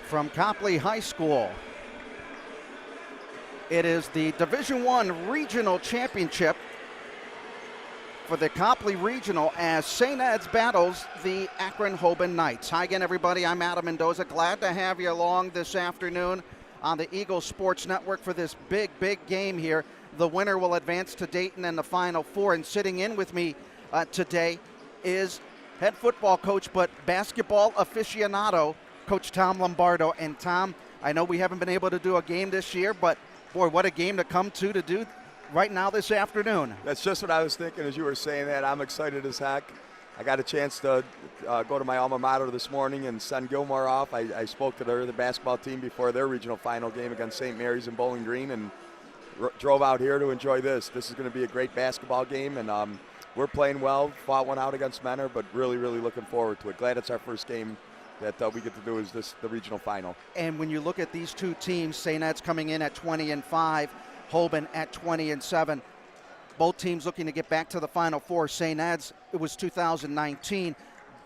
from Copley High School. It is the Division I Regional Championship for the Copley Regional as St. Ed's battles the Akron Hoban Knights. Hi again, everybody. I'm Adam Mendoza. Glad to have you along this afternoon on the Eagle Sports Network for this big game here. The winner will advance to Dayton in the Final Four. And sitting in with me today is head football coach but basketball aficionado, Coach Tom Lombardo. And Tom, I know we haven't been able to do a game this year, but boy, what a game to come to do right now this afternoon. That's just what I was thinking as you were saying that. I'm excited as heck. I got a chance to go to my alma mater this morning and send Gilmore off. I spoke to the basketball team before their regional final game against St. Mary's in Bowling Green and drove out here to enjoy this. This is going to be a great basketball game, and we're playing well. Fought one out against Menor, but really looking forward to it. Glad it's our first game that we get to do is the regional final. And when you look at these two teams, St. Ed's coming in at 20-5, Hoban at 20-7. Both teams looking to get back to the Final Four. St. Ed's, it was 2019,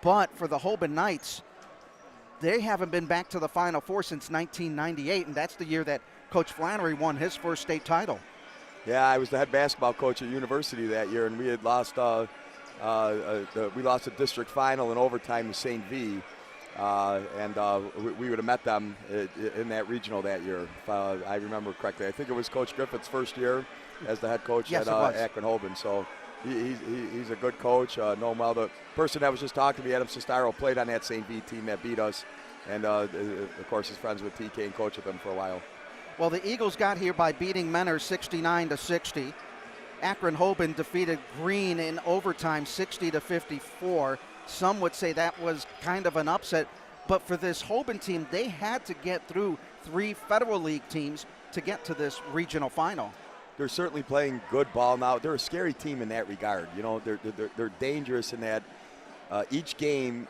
but for the Hoban Knights, they haven't been back to the Final Four since 1998, and that's the year that Coach Flannery won his first state title. Yeah, I was the head basketball coach at university that year, and we had lost a district final in overtime to St. V. We would have met them in that regional that year, if I remember correctly. I think it was Coach Griffith's first year as the head coach at Akron Hoban. So he's a good coach. Know him well. The person that was just talking to me, Adam Sestaro, played on that St. V team that beat us. And, of course, is friends with TK and coached with them for a while. Well, the Eagles got here by beating Menor 69-60. Akron Hoban defeated Green in overtime 60-54. Some would say that was kind of an upset, but for this Hoban team, they had to get through 3 Federal League teams to get to this regional final. They're certainly playing good ball now. They're a scary team in that regard. You know, they're dangerous in that each game,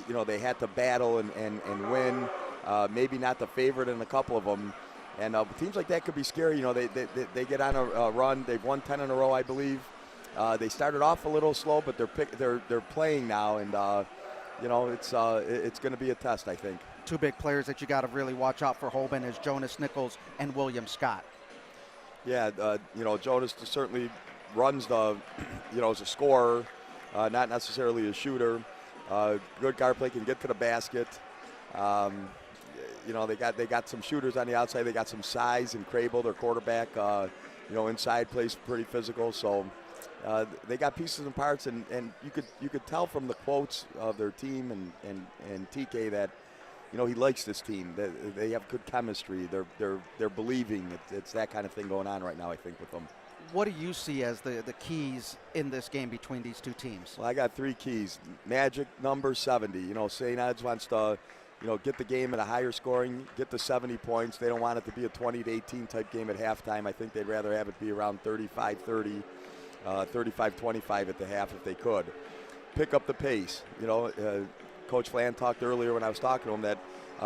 you know, they had to battle and win. Maybe not the favorite in a couple of them. And teams like that could be scary. You know, they get on a run. They've won 10 in a row, I believe. They started off a little slow, but they're playing now, and you know, it's going to be a test, I think. 2 big players that you got to really watch out for Hoban is Jonas Nichols and William Scott. Yeah, you know, Jonas certainly runs you know, as a scorer, not necessarily a shooter. Good guard play, can get to the basket. You know, they got some shooters on the outside. They got some size, and Crable, their quarterback, you know, inside plays pretty physical. So they got pieces and parts, and you could tell from the quotes of their team and TK that, you know, he likes this team. They have good chemistry. They're believing. It's that kind of thing going on right now, I think, with them. What do you see as the keys in this game between these two teams? Well, I got 3 keys. Magic number 70. You know, St. Ed's wants to, you know, get the game at a higher scoring, get to 70 points. They don't want it to be a 20-18 type game at halftime. I think they'd rather have it be around 35-30, 35-25 at the half if they could. Pick up the pace. You know, Coach Flan talked earlier when I was talking to him that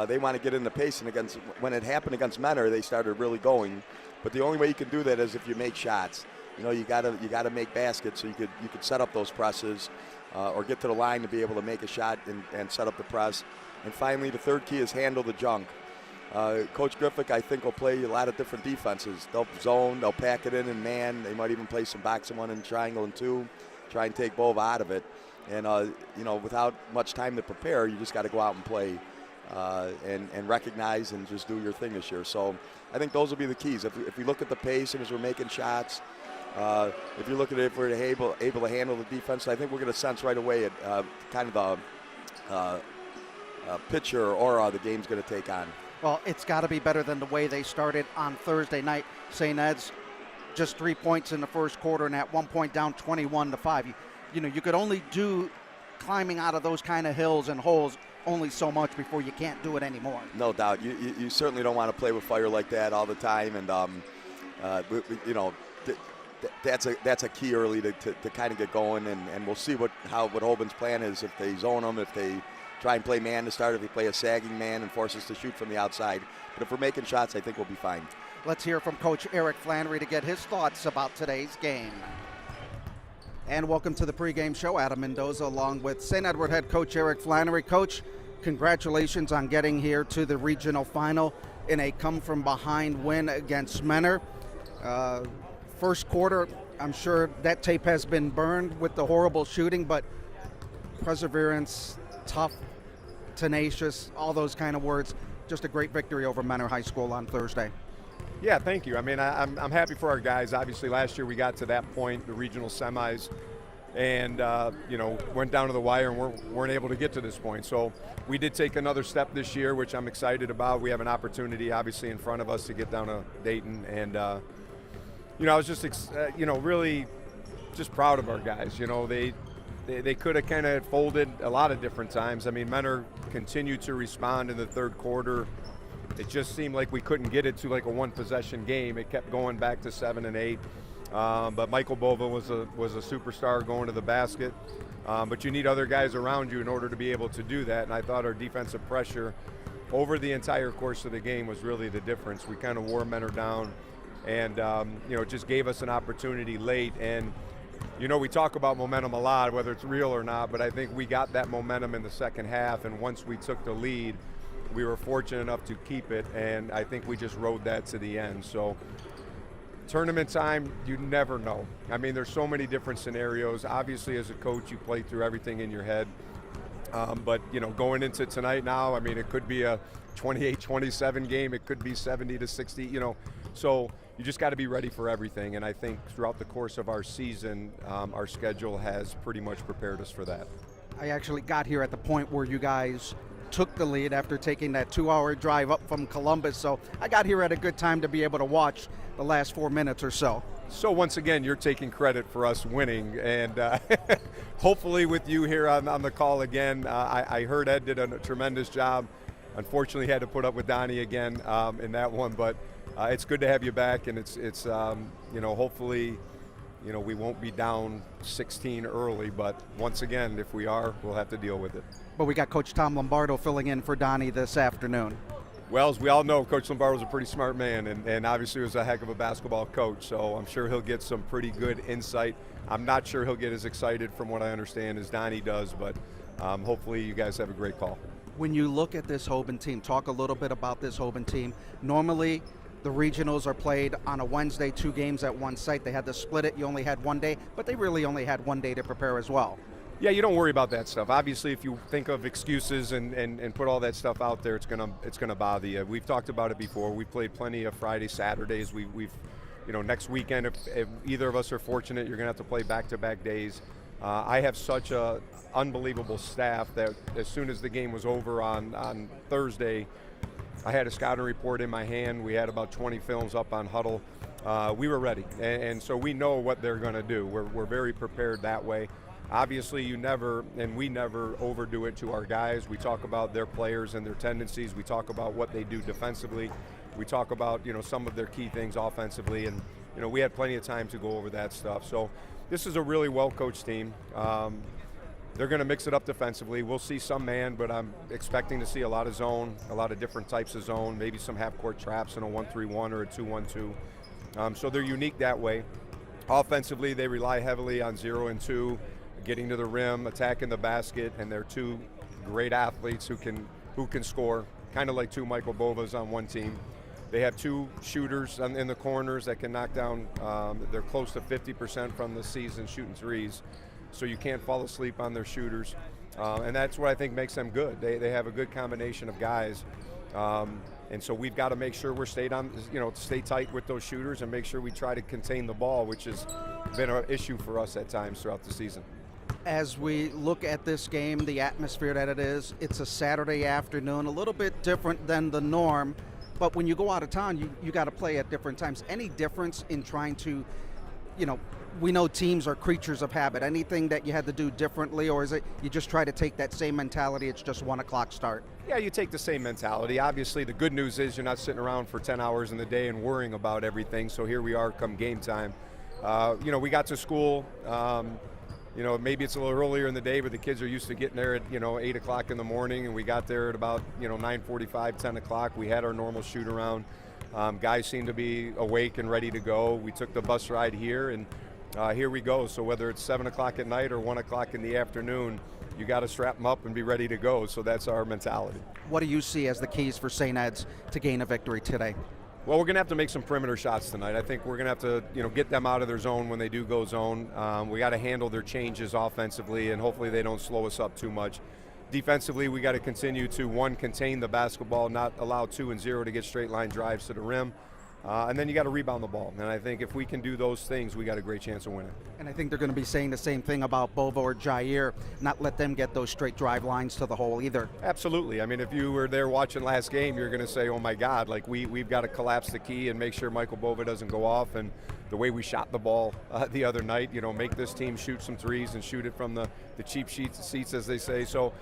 they want to get in the pace, and when it happened against Menor, they started really going. But the only way you can do that is if you make shots. You know, you gotta make baskets so you could set up those presses or get to the line to be able to make a shot and set up the press. And finally, the 3rd key is handle the junk. Coach Griffith, I think, will play a lot of different defenses. They'll zone, they'll pack it in man. They might even play some box and 1 and triangle and 2, try and take Bova out of it. And, you know, without much time to prepare, you just got to go out and play and recognize and just do your thing this year. So I think those will be the keys. If we look at the pace and as we're making shots, if you look at it, if we're able to handle the defense, I think we're going to sense right away kind of the picture or aura the game's going to take on. Well, it's got to be better than the way they started on Thursday night. St. Ed's just 3 points in the first quarter, and at one point down 21-5. You know, you could only do climbing out of those kind of hills and holes only so much before you can't do it anymore. No doubt. You certainly don't want to play with fire like that all the time, and you know, that's a key early to kind of get going, and we'll see what Hoban's plan is. If they zone them, if they try and play man to start, if they play a sagging man and force us to shoot from the outside. But if we're making shots, I think we'll be fine. Let's hear from Coach Eric Flannery to get his thoughts about today's game. And welcome to the pregame show. Adam Mendoza along with St. Edward head coach Eric Flannery. Coach, congratulations on getting here to the regional final in a come-from-behind win against Menor. First quarter, I'm sure that tape has been burned with the horrible shooting, but perseverance, tough, tenacious, all those kind of words. Just a great victory over Menor High School on Thursday. Yeah, thank you. I mean, I'm happy for our guys. Obviously, last year we got to that point, the regional semis, and went down to the wire and weren't able to get to this point. So we did take another step this year, which I'm excited about. We have an opportunity, obviously, in front of us to get down to Dayton, and I was just really just proud of our guys. They could have kind of folded a lot of different times. I mean, Menor continued to respond in the third quarter. It just seemed like we couldn't get it to like a one-possession game. It kept going back to 7 and 8. But Michael Bova was a superstar going to the basket. But you need other guys around you in order to be able to do that. And I thought our defensive pressure over the entire course of the game was really the difference. We kind of wore Menor down, and it just gave us an opportunity late. And we talk about momentum a lot, whether it's real or not, but I think we got that momentum in the second half, and once we took the lead, we were fortunate enough to keep it, and I think we just rode that to the end. So tournament time, you never know. I mean, there's so many different scenarios. Obviously, as a coach, you play through everything in your head. But going into tonight now, I mean, it could be a 28-27 game. It could be 70-60, So you just got to be ready for everything. And I think throughout the course of our season, our schedule has pretty much prepared us for that. I actually got here at the point where you guys took the lead after taking that 2-hour drive up from Columbus. So I got here at a good time to be able to watch the last 4 minutes or so. So once again, you're taking credit for us winning, and hopefully with you here on the call again. I heard Ed did a tremendous job. Unfortunately, he had to put up with Donnie again in that one, but it's good to have you back, and it's hopefully we won't be down 16 early, but once again, if we are, we'll have to deal with it. But we got Coach Tom Lombardo filling in for Donnie this afternoon. Well, as we all know, Coach Lombardo's a pretty smart man, and obviously was a heck of a basketball coach, so I'm sure he'll get some pretty good insight. I'm not sure he'll get as excited from what I understand as Donnie does, but hopefully you guys have a great call. When you look at this Hoban team, talk a little bit about this Hoban team. Normally, the regionals are played on a Wednesday, 2 games at one site. They had to split it. You only had 1 day, but they really only had 1 day to prepare as well. Yeah, you don't worry about that stuff. Obviously, if you think of excuses and put all that stuff out there, it's gonna bother you. We've talked about it before. We've played plenty of Friday, Saturdays. We've next weekend, if either of us are fortunate, you're gonna have to play back-to-back days. I have such a unbelievable staff that as soon as the game was over on Thursday, I had a scouting report in my hand. We had about 20 films up on Huddle. We were ready, and so we know what they're going to do. We're very prepared that way. Obviously, we never overdo it to our guys. We talk about their players and their tendencies. We talk about what they do defensively. We talk about some of their key things offensively, and we had plenty of time to go over that stuff. So this is a really well-coached team. They're going to mix it up defensively. We'll see some man, but I'm expecting to see a lot of zone, a lot of different types of zone, maybe some half-court traps in a 1-3-1 or a 2-1-2. So they're unique that way. Offensively, they rely heavily on 0 and 2, getting to the rim, attacking the basket, and they're 2 great athletes who can score, kind of like 2 Michael Bovas on one team. They have 2 shooters in the corners that can knock down. They're close to 50% from the season shooting threes. So you can't fall asleep on their shooters, and that's what I think makes them good. They have a good combination of guys, and so we've got to make sure we're stay tight with those shooters and make sure we try to contain the ball, which has been an issue for us at times throughout the season. As we look at this game, the atmosphere that it is, it's a Saturday afternoon, a little bit different than the norm, but when you go out of town, you got to play at different times. Any difference in trying to, we know teams are creatures of habit. Anything that you had to do differently, or is it you just try to take that same mentality, it's just 1 o'clock start? Yeah, you take the same mentality. Obviously, the good news is you're not sitting around for 10 hours in the day and worrying about everything, so here we are come game time. We got to school, maybe it's a little earlier in the day, but the kids are used to getting there at, 8 o'clock in the morning, and we got there at about, 9:45, 10 o'clock. We had our normal shoot around. Guys seemed to be awake and ready to go. We took the bus ride here, and here we go. So whether it's 7 o'clock at night or 1 o'clock in the afternoon, you got to strap them up and be ready to go. So that's our mentality. What do you see as the keys for St. Ed's to gain a victory today? Well, we're going to have to make some perimeter shots tonight. I think we're going to have to, get them out of their zone when they do go zone. We got to handle their changes offensively, and hopefully they don't slow us up too much. Defensively, we got to continue to, one, contain the basketball, not allow 2 and 0 to get straight line drives to the rim. And then you got to rebound the ball. And I think if we can do those things, we got a great chance of winning. And I think they're going to be saying the same thing about Bova or Jair, not let them get those straight drive lines to the hole either. Absolutely. I mean, if you were there watching last game, you're going to say, oh my God, like we've got to collapse the key and make sure Michael Bova doesn't go off. And the way we shot the ball the other night, make this team shoot some threes and shoot it from the cheap seats, as they say. So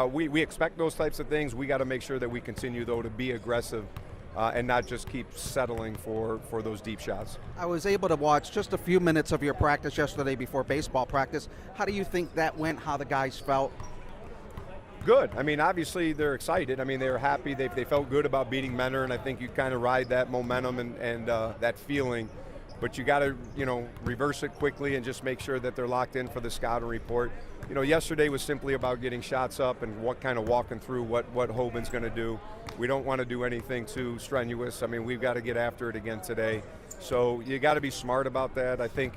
we expect those types of things. We got to make sure that we continue, though, to be aggressive and not just keep settling for those deep shots. I was able to watch just a few minutes of your practice yesterday before baseball practice. How do you think that went, how the guys felt? Good. I mean, obviously they're excited. I mean, they were happy. They felt good about beating Menor, and I think you kind of ride that momentum and that feeling. But you got to, reverse it quickly and just make sure that they're locked in for the scouting report. Yesterday was simply about getting shots up and what kind of walking through what Hoban's going to do. We don't want to do anything too strenuous. I mean, we've got to get after it again today. So you got to be smart about that. I think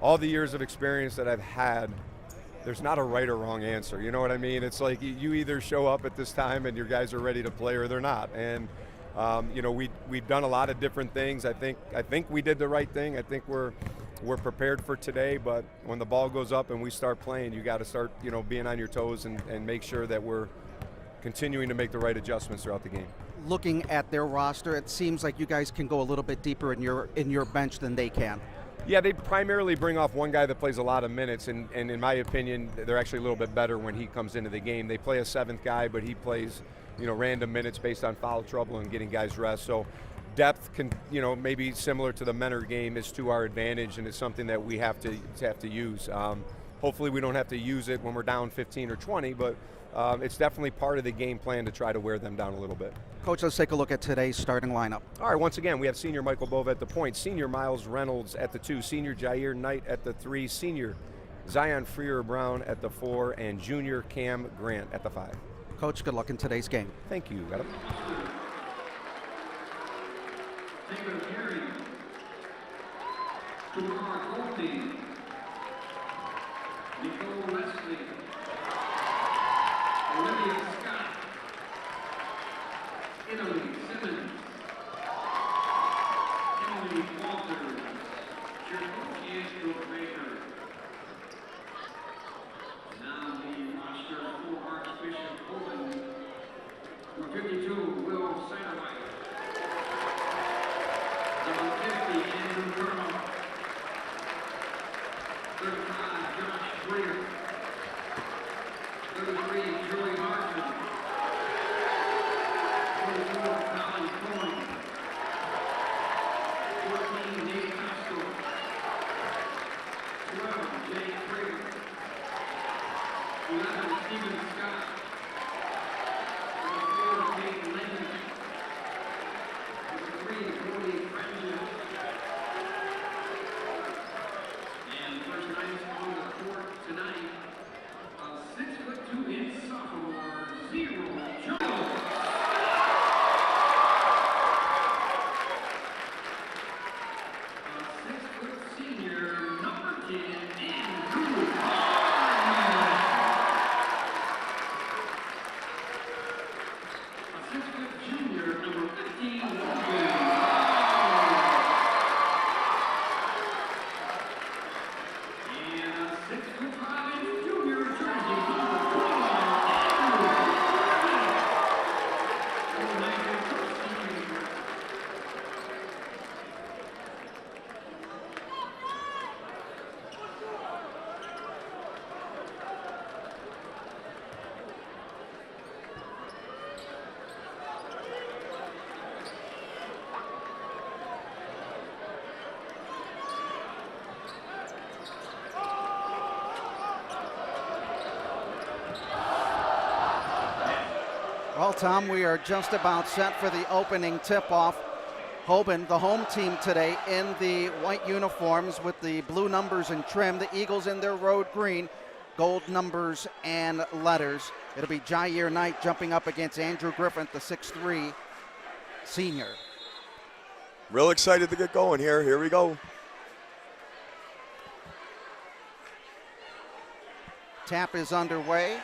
all the years of experience that I've had, there's not a right or wrong answer. You know what I mean? It's like you either show up at this time and your guys are ready to play or they're not. And we've done a lot of different things. I think we did the right thing. I think we're prepared for today, but when the ball goes up and we start playing, you got to start, being on your toes and make sure that we're continuing to make the right adjustments throughout the game. Looking at their roster, it seems like you guys can go a little bit deeper in your bench than they can. Yeah, they primarily bring off one guy that plays a lot of minutes, and in my opinion, they're actually a little bit better when he comes into the game. They play a seventh guy, but he plays random minutes based on foul trouble and getting guys rest. So depth can, maybe similar to the Menor game, is to our advantage, and it's something that we have to use. Hopefully we don't have to use it when we're down 15 or 20, but it's definitely part of the game plan to try to wear them down a little bit. Coach, let's take a look at today's starting lineup. All right, once again, we have senior Michael Bova at the point, senior Miles Reynolds at the 2, senior Jair Knight at the 3, senior Zion Freer-Brown at the 4, and junior Cam Grant at the 5. Coach, good luck in today's game. Thank you, Adam. Nicole Leslie, Olivia Scott, Italy Simmons, Emily Walters, Pietro Baker. Now the roster for Archbishop Hoban, number 52, Will Satterwhite, number 50, Andrew Colonel, 35, Josh Freer, 33, Joey Martin, 44, Colin Coyne, 14, Nate Costello, 12, Jay Freer, 11, Stephen Scott, 4, Kate Lincoln, 3, Cody French, and the first night on the court tonight, 6'2" sophomore, 0 Jones. A 6' senior, number 10, Andrew Hoban. A 6' junior, number 15, and a 6'5" junior, jersey number 12, Well, Tom, we are just about set for the opening tip-off. Hoban, the home team today, in the white uniforms with the blue numbers and trim. The Eagles in their road green, gold numbers and letters. It'll be Jair Knight jumping up against Andrew Griffin, the 6'3" senior. Real excited to get going here. Here we go. Tap is underway,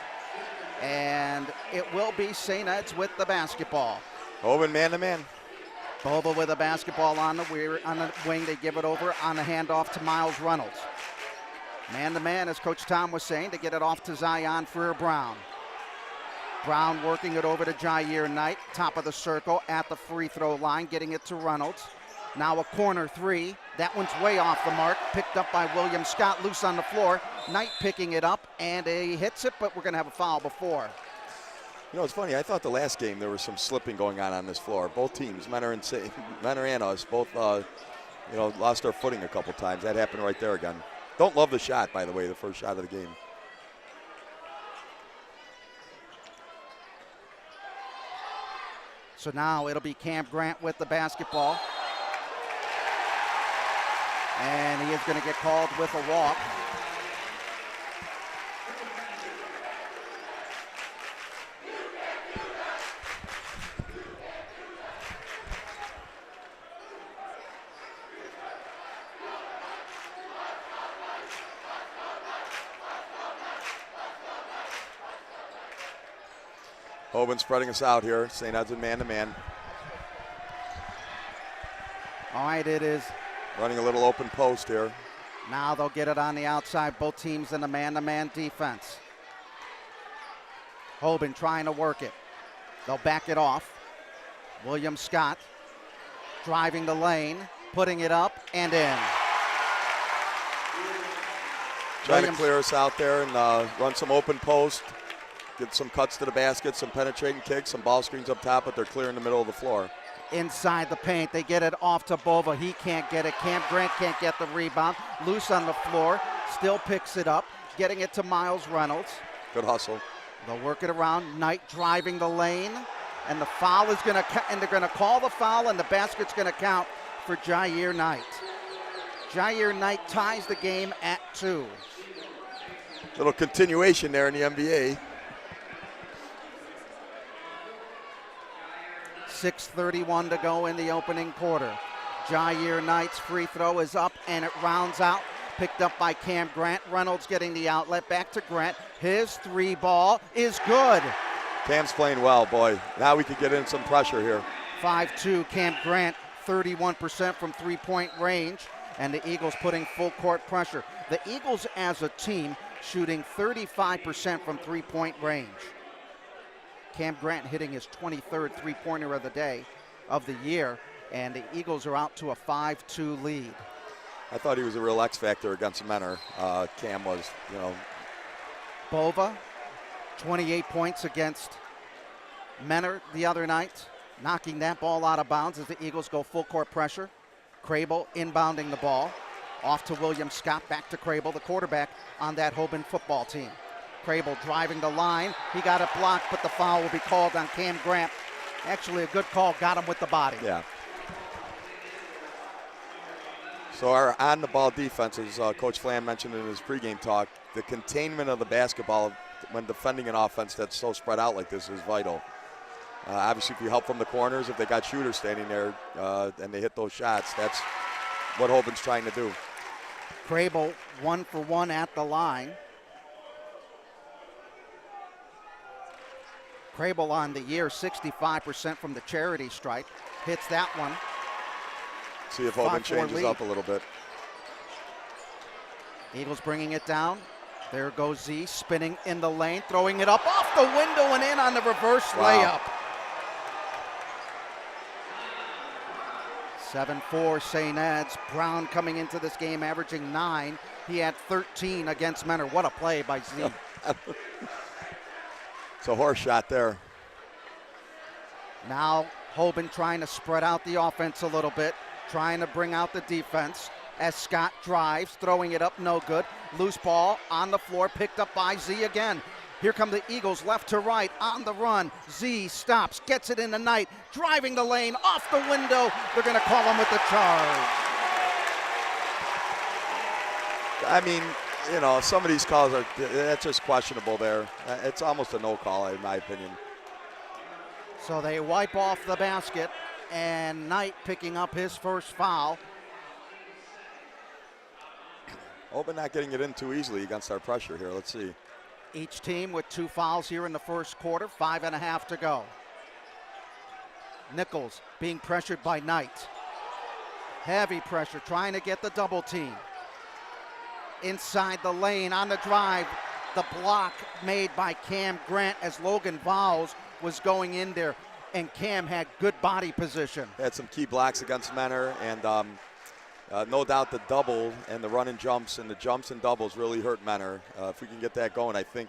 and it will be St. Ed's with the basketball. Hoban man-to-man. Bova with a basketball on the wing. They give it over on the handoff to Miles Reynolds. Man-to-man, as Coach Tom was saying, to get it off to Zion Freer-Brown. Brown working it over to Jair Knight, top of the circle at the free throw line, getting it to Reynolds. Now a corner three. That one's way off the mark, picked up by William Scott, loose on the floor. Knight picking it up, and he hits it, but we're going to have a foul before. You know, it's funny. I thought the last game there was some slipping going on this floor. Both teams, Menor and us, both lost their footing a couple times. That happened right there again. Don't love the shot, by the way, the first shot of the game. So now it'll be Cam Grant with the basketball. And he is going to get called with a walk. Hoban spreading us out here. St. Ed's in man-to-man. All right, it is. Running a little open post here. Now they'll get it on the outside. Both teams in a man-to-man defense. Hoban trying to work it. They'll back it off. William Scott driving the lane, putting it up and in. Trying to clear us out there and run some open post. Get some cuts to the basket, some penetrating kicks, some ball screens up top, but they're clear in the middle of the floor. Inside the paint, they get it off to Bova. He can't get it. Cam Grant can't get the rebound. Loose on the floor, still picks it up, getting it to Miles Reynolds. Good hustle. They'll work it around. Knight driving the lane, and the foul is going to, and they're going to call the foul, and the basket's going to count for Jair Knight. Jair Knight ties the game at 2. Little continuation there in the NBA. 6:31 to go in the opening quarter. Jair Knight's free throw is up and it rounds out. Picked up by Cam Grant. Reynolds getting the outlet back to Grant. His three ball is good. Cam's playing well, boy. Now we could get in some pressure here. 5-2 Cam Grant, 31% from three-point range, and the Eagles putting full court pressure. The Eagles as a team shooting 35% from three-point range. Cam Grant hitting his 23rd three-pointer of the year, and the Eagles are out to a 5-2 lead. I thought he was a real X factor against Menor. Cam was, Bova, 28 points against Menor the other night, knocking that ball out of bounds as the Eagles go full court pressure. Crable inbounding the ball. Off to William Scott, back to Crable, the quarterback on that Hoban football team. Crable driving the line. He got it blocked, but the foul will be called on Cam Grant. Actually, a good call, got him with the body. Yeah. So our on-the-ball defense, as Coach Flan mentioned in his pregame talk, the containment of the basketball when defending an offense that's so spread out like this is vital. Obviously, if you help from the corners, if they got shooters standing there and they hit those shots, that's what Hoban's trying to do. Crable 1 for 1 at the line. Crable on the year, 65% from the charity stripe. Hits that one. See if Hoban changes up a little bit. Eagles bringing it down. There goes Z, spinning in the lane, throwing it up off the window and in on the reverse layup. 7-4 St. Ed's. Brown coming into this game averaging 9. He had 13 against Menor. What a play by Z. It's a horse shot there. Now Hoban trying to spread out the offense a little bit, trying to bring out the defense as Scott drives, throwing it up, no good. Loose ball on the floor, picked up by Z again. Here come the Eagles left to right on the run. Z stops, gets it in the night, driving the lane off the window. They're going to call him with the charge. I mean, you know, some of these calls that's just questionable there. It's almost a no call in my opinion. So they wipe off the basket, and Knight picking up his first foul. Hoban not getting it in too easily against our pressure here. Let's see. Each team with 2 fouls here in the first quarter, 5.5 to go. Nichols being pressured by Knight. Heavy pressure, trying to get the double team. Inside the lane on the drive, the block made by Cam Grant as Logan Vowles was going in there, and Cam had good body position. Had some key blocks against Menor, and no doubt the double and the run and jumps and the jumps and doubles really hurt Menor. If we can get that going, I think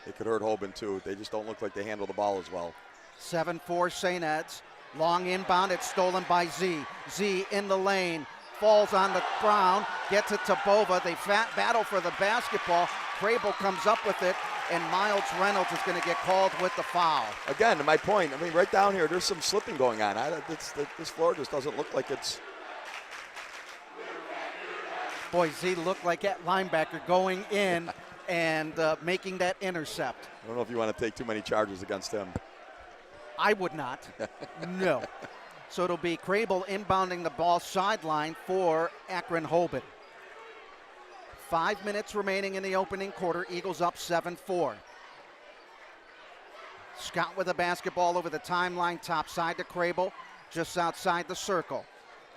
it could hurt Hoban too. They just don't look like they handle the ball as well. 7-4 St. Ed's. Long inbound, it's stolen by Z. Z in the lane, falls on the ground, gets it to Bova. They battle for the basketball. Crable comes up with it, and Miles Reynolds is going to get called with the foul. Again, to my point, I mean, right down here, there's some slipping going on. This floor just doesn't look like it's. Boy, Z looked like that linebacker going in and making that intercept. I don't know if you want to take too many charges against him. I would not. No. So it'll be Crable inbounding the ball sideline for Akron Hoban. 5 minutes remaining in the opening quarter. Eagles up 7-4. Scott with the basketball over the timeline, top side to Crable, just outside the circle.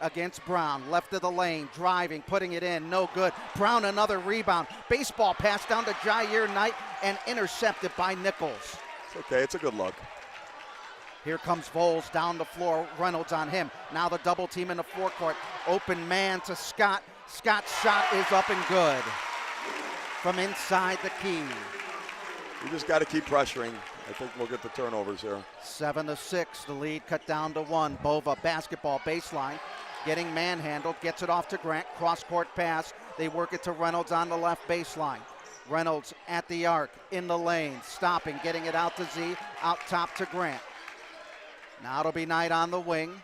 Against Brown, left of the lane, driving, putting it in, no good. Brown another rebound. Baseball pass down to Jair Knight and intercepted by Nichols. It's okay, it's a good look. Here comes Voles down the floor, Reynolds on him. Now the double team in the forecourt. Open man to Scott. Scott's shot is up and good from inside the key. We just got to keep pressuring. I think we'll get the turnovers here. 7-6, the lead cut down to 1. Bova basketball baseline, getting manhandled, gets it off to Grant, cross-court pass. They work it to Reynolds on the left baseline. Reynolds at the arc, in the lane, stopping, getting it out to Z, out top to Grant. Now it'll be Knight on the wing.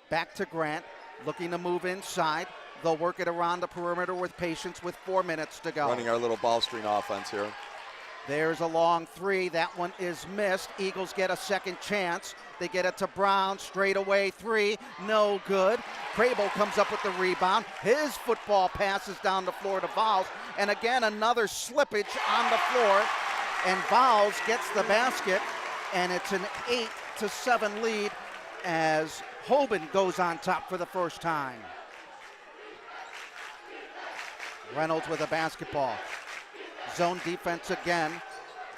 Back to Grant, looking to move inside. They'll work it around the perimeter with patience with 4 minutes to go. Running our little ball screen offense here. There's a long three. That one is missed. Eagles get a second chance. They get it to Brown. Straight away three. No good. Crable comes up with the rebound. His football passes down the floor to Vowles. And again, another slippage on the floor. And Vowles gets the basket. And it's an 8-7 lead as Hoban goes on top for the first time. Reynolds with a basketball. Zone defense again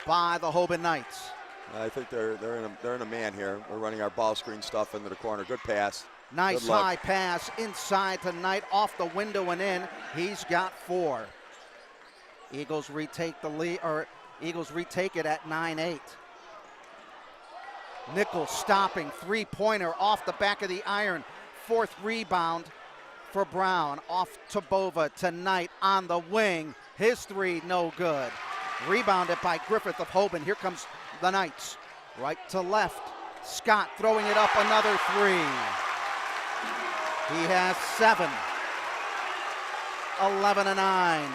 by the Hoban Knights. I think they're in a man here. We're running our ball screen stuff into the corner. Good pass. Nice high pass inside to Knight, off the window and in. He's got 4. Eagles retake the lead, or Eagles retake it at 9-8. Nichols stopping, three-pointer off the back of the iron. 4th rebound for Brown, off to Bova, to Knight on the wing. His 3, no good. Rebounded by Griffith of Hoban. Here comes the Knights. Right to left. Scott throwing it up, another 3. He has 7. 11-9.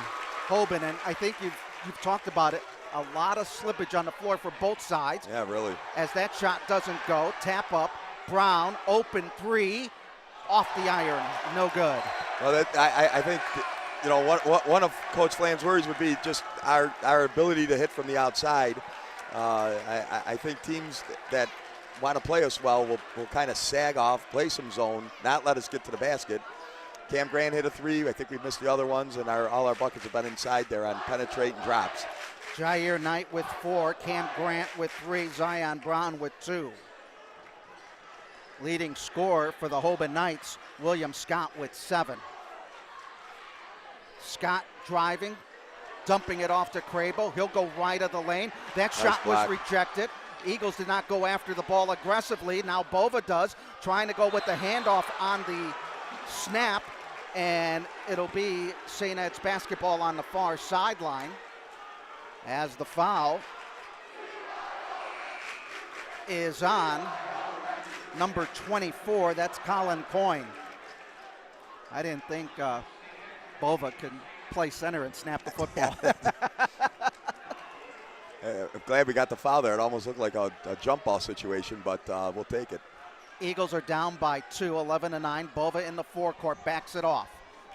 Hoban, and I think you've talked about it. A lot of slippage on the floor for both sides. Yeah, really. As that shot doesn't go. Tap up. Brown, open 3. Off the iron. No good. Well, I think, you know, one of Coach Flan's worries would be just our ability to hit from the outside. I think teams that want to play us well will kind of sag off, play some zone, not let us get to the basket. Cam Grant hit a 3. I think we missed the other ones, and all our buckets have been inside there on penetrate and drops. Jair Knight with 4, Cam Grant with 3, Zion Brown with 2. Leading scorer for the Hoban Knights, William Scott with 7. Scott driving, dumping it off to Crable. He'll go right of the lane. That shot was rejected. Eagles did not go after the ball aggressively. Now Bova does, trying to go with the handoff on the snap, and it'll be St. Ed's basketball on the far sideline. as the foul is on number 24. That's Colin Coyne. I didn't think Bova could play center and snap the football. I'm glad we got the foul there. It almost looked like a jump ball situation, but we'll take it. Eagles are down by 2, 11-9. Bova in the forecourt backs it off.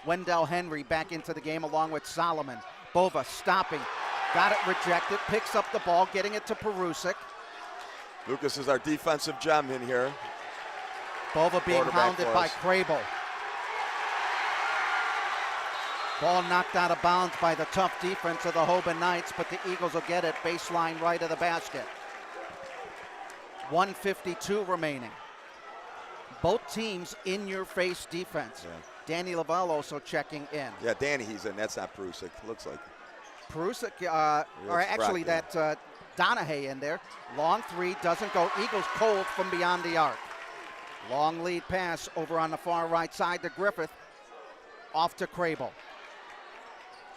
Wendell Henry back into the game along with Solomon. Bova stopping, got it rejected, picks up the ball, getting it to Perusic. Lucas is our defensive gem in here. Bova being Quarterback hounded for by us. Crable. Ball knocked out of bounds by the tough defense of the Hoban Knights, but the Eagles will get it baseline right of the basket. 1:52 remaining. Both teams in your face defense. Yeah. Danny Lavelle also checking in. Yeah, Danny, he's in. That's not Perusic. Looks like. Perusic, or actually Brock, that Donahue in there. Long three, doesn't go. Eagles cold from beyond the arc. Long lead pass over on the far right side to Griffith. Off to Crable.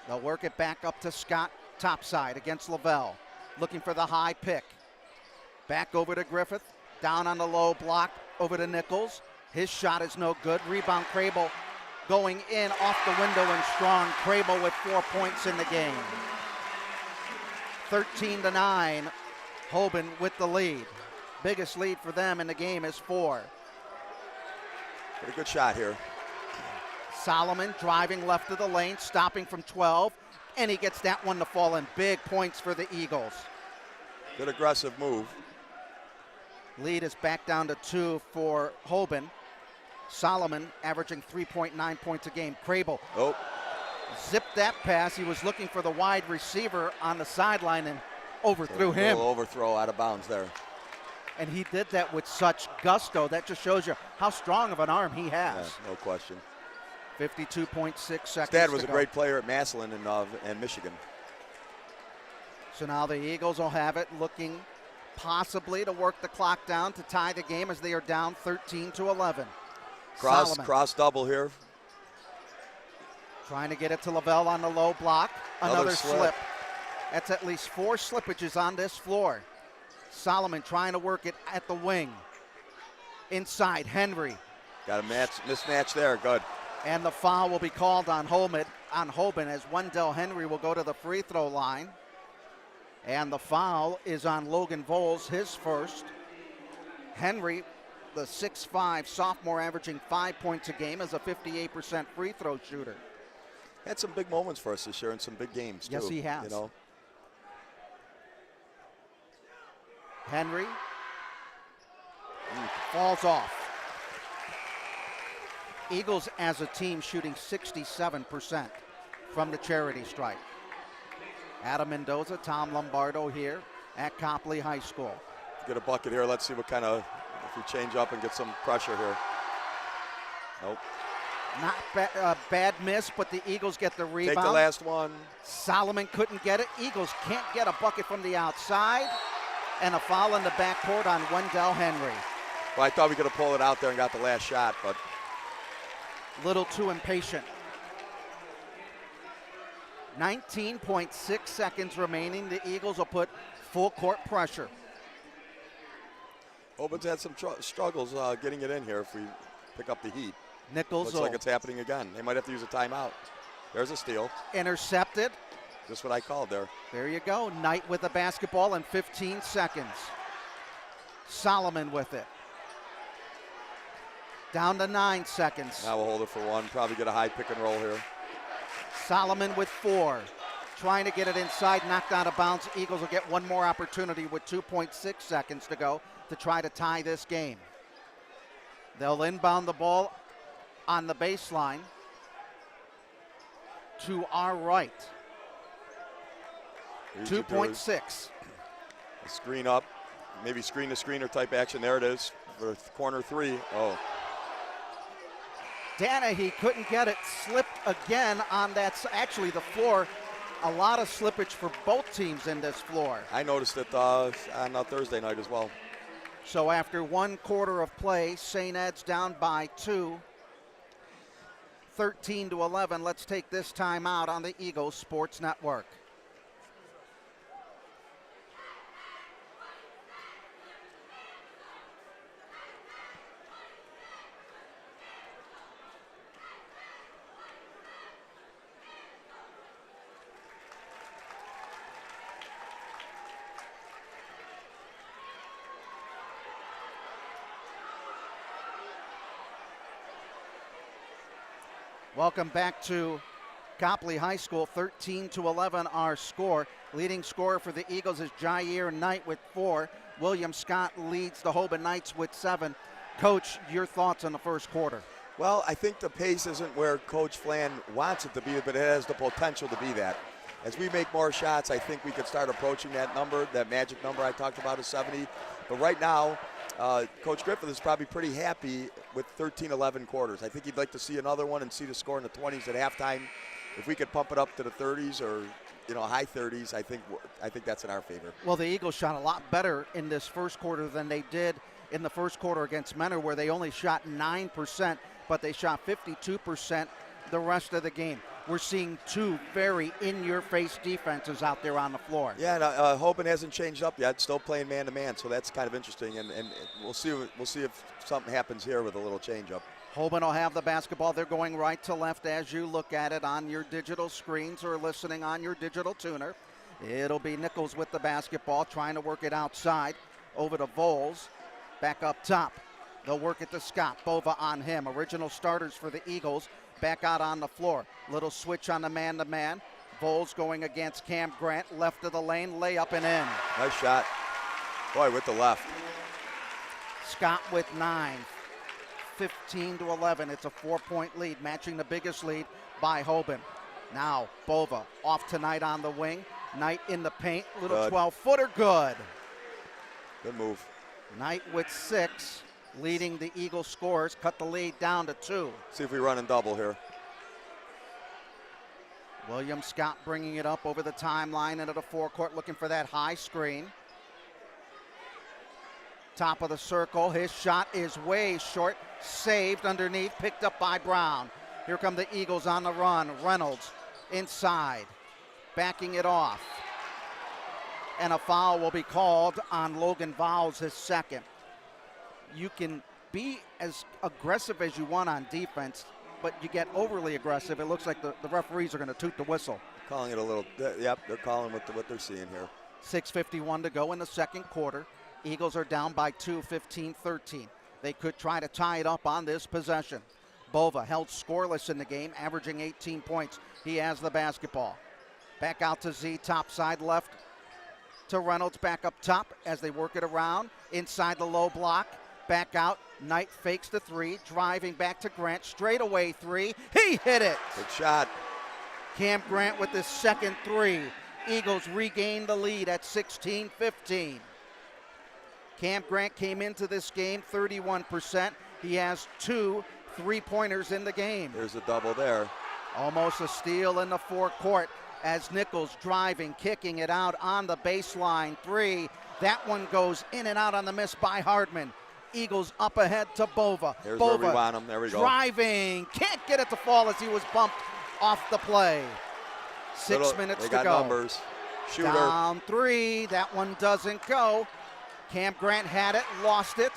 They'll work it back up to Scott, topside against Lavelle. Looking for the high pick. Back over to Griffith. Down on the low block, over to Nichols. His shot is no good. Rebound Crable going in off the window and strong. Crable with 4 points in the game. 13-9, Hoban with the lead. Biggest lead for them in the game is 4. Pretty good shot here. Solomon driving left of the lane, stopping from 12, and he gets that one to fall in. Big points for the Eagles. Good aggressive move. Lead is back down to 2 for Hoban. Solomon averaging 3.9 points a game. Crable Oh, zipped that pass. He was looking for the wide receiver on the sideline and overthrew him. little overthrow out of bounds there. And he did that with such gusto. That just shows you how strong of an arm he has. Yeah, no question. 52.6 seconds His dad was to a go. great player at Massillon and Michigan. So now the Eagles will have it, looking possibly to work the clock down to tie the game as they are down 13-11. Solomon Cross double here. trying to get it to Lavelle on the low block. Another slip. slip. That's at least 4 slippages on this floor. Solomon trying to work it at the wing. Inside, Henry. Got a mismatch there. Good. And the foul will be called on Hoban as Wendell Henry will go to the free throw line. And the foul is on Logan Voles, his first. Henry, the 6'5 sophomore, averaging 5 points a game, is a 58% free throw shooter. Had some big moments for us this year and some big games, too. Yes, he has. You know, Henry falls off. Eagles as a team shooting 67% from the charity stripe. Adam Mendoza, Tom Lombardo here at Copley High School. get a bucket here. Let's see what kind of, if we change up and get some pressure here. Nope. Not bad miss, but the Eagles get the rebound. Take the last one. Solomon couldn't get it. Eagles can't get a bucket from the outside. And a foul in the backcourt on Wendell Henry. Well, I thought we could have pulled it out there and got the last shot, but Little too impatient. 19.6 seconds remaining. The Eagles will put full court pressure. Hoban's had some struggles getting it in here if we pick up the heat. Nichols Looks will like it's happening again. They might have to use a timeout. There's a steal. intercepted. Just what I called there. There you go. Knight with the basketball in 15 seconds. Solomon with it. Down to 9 seconds. Now we'll hold it for one. Probably get a high pick and roll here. Solomon with 4. Trying to get it inside, knocked out of bounds. Eagles will get one more opportunity with 2.6 seconds to go to try to tie this game. They'll inbound the ball on the baseline to our right. 2.6. Screen up. Maybe screen to screener type action. There it is for corner 3. Oh. Danahy couldn't get it. Slipped again on that. Actually, the floor, a lot of slippage for both teams in this floor. I noticed it on Thursday night as well. So after 1 quarter of play, St. Ed's down by 2. 13-11. Let's take this time out on the Eagles Sports Network. Welcome back to Copley High School. 13-11 our score. Leading scorer for the Eagles is Jair Knight with 4. William Scott leads the Hoban Knights with 7. Coach, your thoughts on the first quarter? Well, I think the pace isn't where Coach Flan wants it to be, but it has the potential to be that. As we make more shots, I think we could start approaching that number, that magic number I talked about of 70. But right now, Coach Griffith is probably pretty happy with 13-11 quarters. I think he'd like to see another one and see the score in the 20s at halftime. If we could pump it up to the 30s or high 30s, I think that's in our favor. Well, the Eagles shot a lot better in this first quarter than they did in the first quarter against Menor, where they only shot 9%, but they shot 52% the rest of the game. We're seeing two very in-your-face defenses out there on the floor. Yeah, and Hoban hasn't changed up yet. Still playing man-to-man, so that's kind of interesting. And we'll see if something happens here with a little change-up. Hoban will have the basketball. They're going right to left as you look at it on your digital screens or listening on your digital tuner. It'll be Nichols with the basketball, trying to work it outside over to Voles. Back up top. They'll work it to Scott. Bova on him. Original starters for the Eagles. Back out on the floor. Little switch on the man-to-man. Voles going against Cam Grant. Left of the lane. Layup and in. Nice shot. Boy, with the left. Scott with 9. 15-11. It's a 4-point lead, matching the biggest lead by Hoban. Now Bova off to Knight on the wing. Knight in the paint. Little 12-footer. Good. Good move. Knight with 6. Leading the Eagles scorers, cut the lead down to 2. See if we run in double here. William Scott bringing it up over the timeline into the forecourt, looking for that high screen. Top of the circle, his shot is way short, saved underneath, picked up by Brown. Here come the Eagles on the run. Reynolds inside, backing it off. And a foul will be called on Logan Vowles, his second. You can be as aggressive as you want on defense, but you get overly aggressive, it looks like the referees are going to toot the whistle. Calling it a little, yep, they're calling what they're seeing here. 6:51 to go in the second quarter. Eagles are down by 2, 15-13. They could try to tie it up on this possession. Bova held scoreless in the game, averaging 18 points. He has the basketball. Back out to Z, top side left to Reynolds, back up top as they work it around. Inside the low block. Back out, Knight fakes the 3, driving back to Grant, straightaway 3, he hit it! Good shot. Cam Grant with his second 3. Eagles regain the lead at 16-15. Cam Grant came into this game 31%. He has 2 3-pointers in the game. There's a double there. Almost a steal in the forecourt as Nichols driving, kicking it out on the baseline 3. That one goes in and out on the miss by Hardman. Eagles up ahead to Bova. Here's Bova where we want him. There we go. Driving. Can't get it to fall as he was bumped off the play. 6 minutes to go. They got numbers. Shooter. Down 3. That one doesn't go. Cam Grant had it, lost it.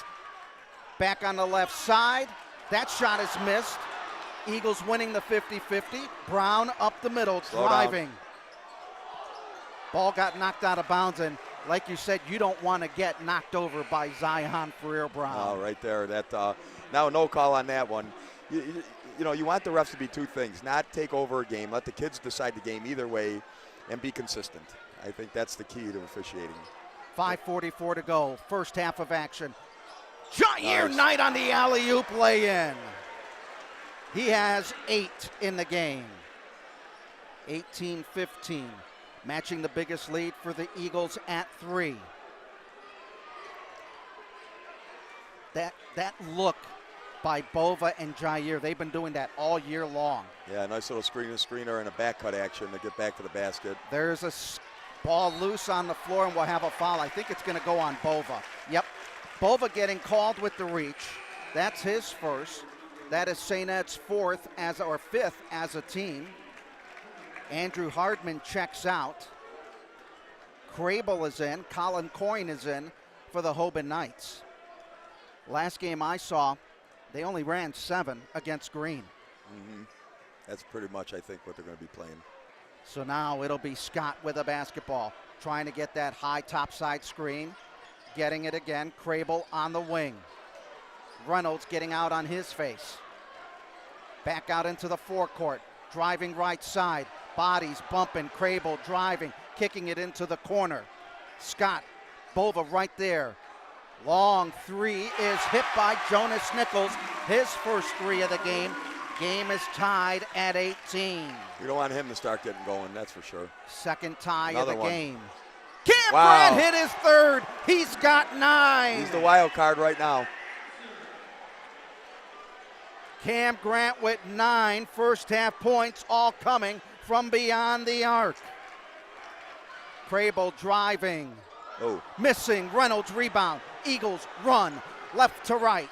Back on the left side. That shot is missed. Eagles winning the 50-50. Brown up the middle, driving. Ball got knocked out of bounds, and like you said, you don't want to get knocked over by Zion Ferrer-Brown. Oh, right there. That now no call on that one. You want the refs to be 2 things: not take over a game, let the kids decide the game either way, and be consistent. I think that's the key to officiating. 5:44 to go. First half of action. Jair Nice. Knight on the alley-oop lay-in. He has 8 in the game. 18-15. Matching the biggest lead for the Eagles at 3. That look by Bova and Jair, they've been doing that all year long. Yeah, nice little screener and a back cut action to get back to the basket. There's a ball loose on the floor, and we'll have a foul. I think it's going to go on Bova. Yep. Bova getting called with the reach. That's his first. That is St. Ed's 5th as a team. Andrew Hardman checks out. Crable is in. Colin Coyne is in for the Hoban Knights. Last game I saw, they only ran 7 against Green. Mm-hmm. That's pretty much, I think, what they're going to be playing. So now it'll be Scott with a basketball, trying to get that high topside screen. Getting it again. Crable on the wing. Reynolds getting out on his face. Back out into the forecourt. Driving right side. Bodies bumping. Crable driving. Kicking it into the corner. Scott. Bova right there. Long three is hit by Jonas Nichols. His first three of the game. Game is tied at 18. You don't want him to start getting going, that's for sure. Second tie Another of the one. game. Cam Wow. Grant hit his third. He's got 9. He's the wild card right now. Cam Grant with 9 first half points, all coming from beyond the arc. Crable driving. Oh, Missing. Reynolds rebound. Eagles run left to right.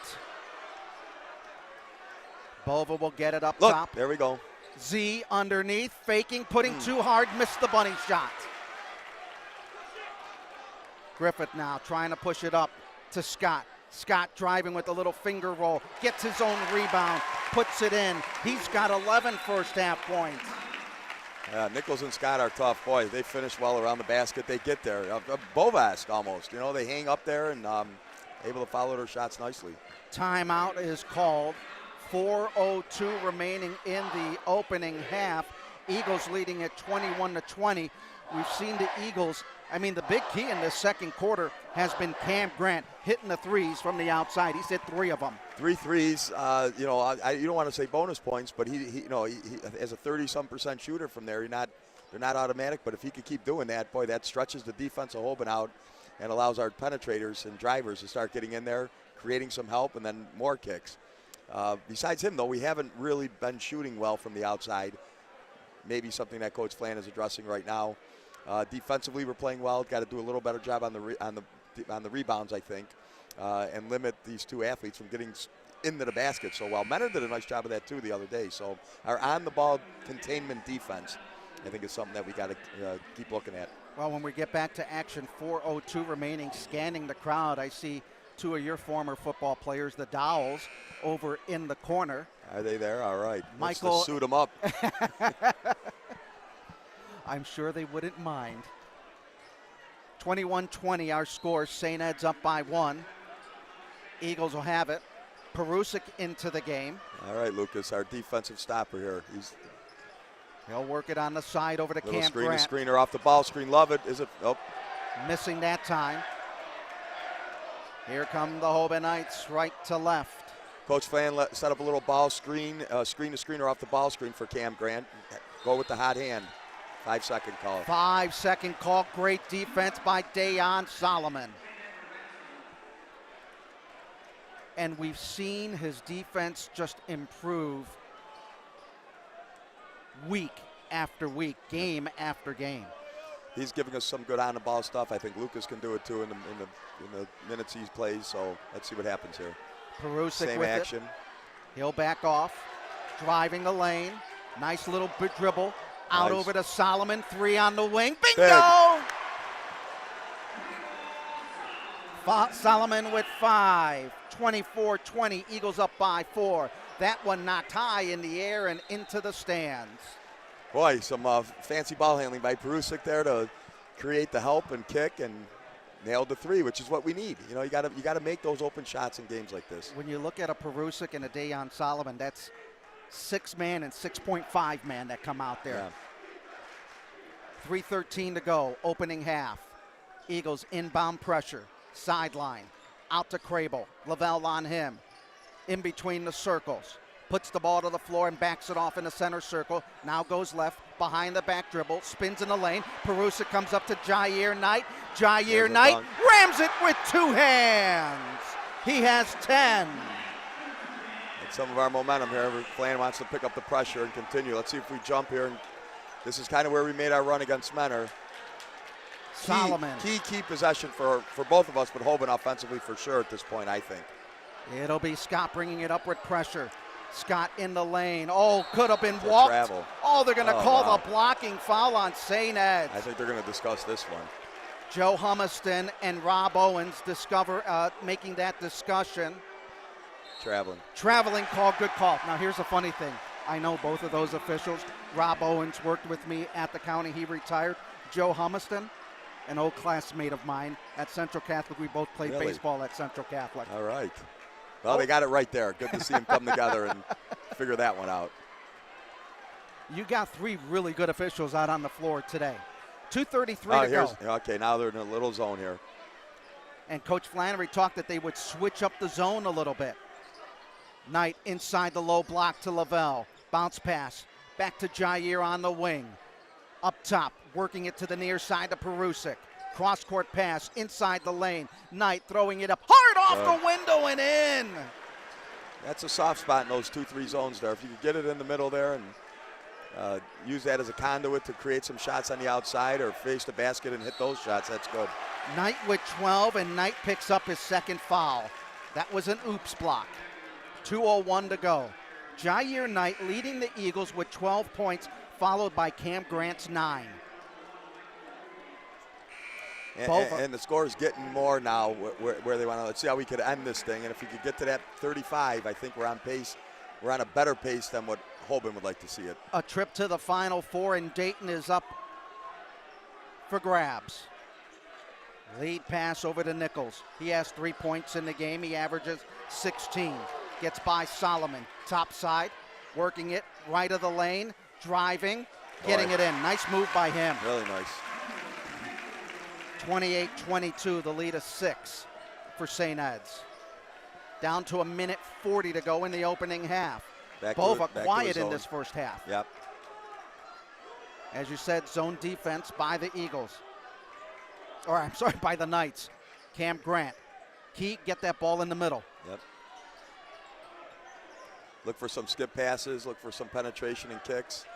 Bova will get it up look, top. there we go. Z underneath, faking, putting too hard, missed the bunny shot. Griffith now trying to push it up to Scott. Scott driving with a little finger roll, gets his own rebound, puts it in. He's got 11 first half points. Yeah, Nichols and Scott are tough. Boy, they finish well around the basket. They get there. Bovask almost. You know, they hang up there and able to follow their shots nicely. Timeout is called. 4:02 remaining in the opening half. Eagles leading at 21-20. We've seen the Eagles. I mean, the big key in this second quarter has been Cam Grant hitting the threes from the outside. He's hit 3 of them. 3 threes. You know, you don't want to say bonus points, but he as a 30-some% shooter from there, they're not automatic. But if he could keep doing that, boy, that stretches the defense of Hoban out and allows our penetrators and drivers to start getting in there, creating some help, and then more kicks. Besides him, though, we haven't really been shooting well from the outside. Maybe something that Coach Flan is addressing right now. Defensively, we're playing well. Got to do a little better job on the rebounds, I think, and limit these 2 athletes from getting into the basket so well. Menor did a nice job of that too the other day. So our on-the-ball containment defense, I think, is something that we got to keep looking at. Well, when we get back to action, 4:02 remaining. Scanning the crowd, I see 2 of your former football players, the Dowells, over in the corner. Are they there? All right. Michael, let's suit them up. I'm sure they wouldn't mind. 21-20 our score. St. Ed's up by 1. Eagles will have it. Perusic into the game. All right, Lucas, our defensive stopper here. He'll work it on the side over to Little Cam screen Grant. to screener off the ball screen. Love it. Is it? Oh. Missing that time. Here come the Hoban Knights right to left. Coach Flan set up a little ball screen, screen to screener off the ball screen for Cam Grant. Go with the hot hand. 5-second call. 5-second call. Great defense by Dayon Solomon. And we've seen his defense just improve week after week, game after game. He's giving us some good on-the-ball stuff. I think Lucas can do it too in the minutes he plays. So let's see what happens here. Perusic Same with action. it. He'll back off, driving the lane. Nice little dribble. Out Nice. over to Solomon. 3 on the wing. Bingo! Solomon with 5. 24-20. Eagles up by 4. That one knocked high in the air and into the stands. Boy, some fancy ball handling by Perusic there to create the help and kick and nailed the 3, which is what we need. You know, you got to make those open shots in games like this. When you look at a Perusic and a Dayon Solomon, that's 6-man and 6.5 man that come out there. Yeah. 3:13 to go, opening half. Eagles inbound pressure, sideline, out to Crable. Lavelle on him, in between the circles. Puts the ball to the floor and backs it off in the center circle. Now goes left, behind the back dribble, spins in the lane. Perusic comes up to Jair Knight. Jair Knight rams it with 2 hands. He has 10. And some of our momentum here. Flan wants to pick up the pressure and continue. Let's see if we jump here. And this is kind of where we made our run against Menor. Solomon. Key possession for both of us, but Hoban offensively for sure at this point, I think. It'll be Scott bringing it up with pressure. Scott in the lane. Oh, could have been walked. Travel. Oh, they're going to call wow. the blocking foul on St. Ed's. I think they're going to discuss this one. Joe Humiston and Rob Owens making that discussion. Traveling call, good call. Now, here's the funny thing. I know both of those officials. Rob Owens worked with me at the county. He retired. Joe Humiston, an old classmate of mine at Central Catholic. We both played baseball at Central Catholic. All right. Well, they got it right there. Good to see them come together and figure that one out. You got 3 really good officials out on the floor today. 2:33 to go. Okay, now they're in a little zone here. And Coach Flannery talked that they would switch up the zone a little bit. Knight inside the low block to Lavelle. Bounce pass. Back to Jair on the wing. Up top, working it to the near side to Perusic. Cross-court pass inside the lane. Knight throwing it up hard off the window and in. That's a soft spot in those 2-3 zones there. If you could get it in the middle there and use that as a conduit to create some shots on the outside or face the basket and hit those shots, that's good. Knight with 12, and Knight picks up his second foul. That was an oops block. 2:01 to go. Jair Knight leading the Eagles with 12 points, followed by Cam Grant's 9. And the score is getting more now where they want to. Let's see how we could end this thing. And if we could get to that 35, I think we're on pace. We're on a better pace than what Hoban would like to see it. A trip to the Final Four, and Dayton is up for grabs. Lead pass over to Nichols. He has 3 points in the game. He averages 16. Gets by Solomon. Top side, working it right of the lane, driving, getting it in. Nice move by him. Really nice. 28-22, the lead is 6 for St. Ed's. Down to 1:40 to go in the opening half. Bova quiet in this first half. Yep. As you said, zone defense by the Eagles. Or I'm sorry, by the Knights. Cam Grant. Key, get that ball in the middle. Yep. Look for some skip passes, look for some penetration and kicks.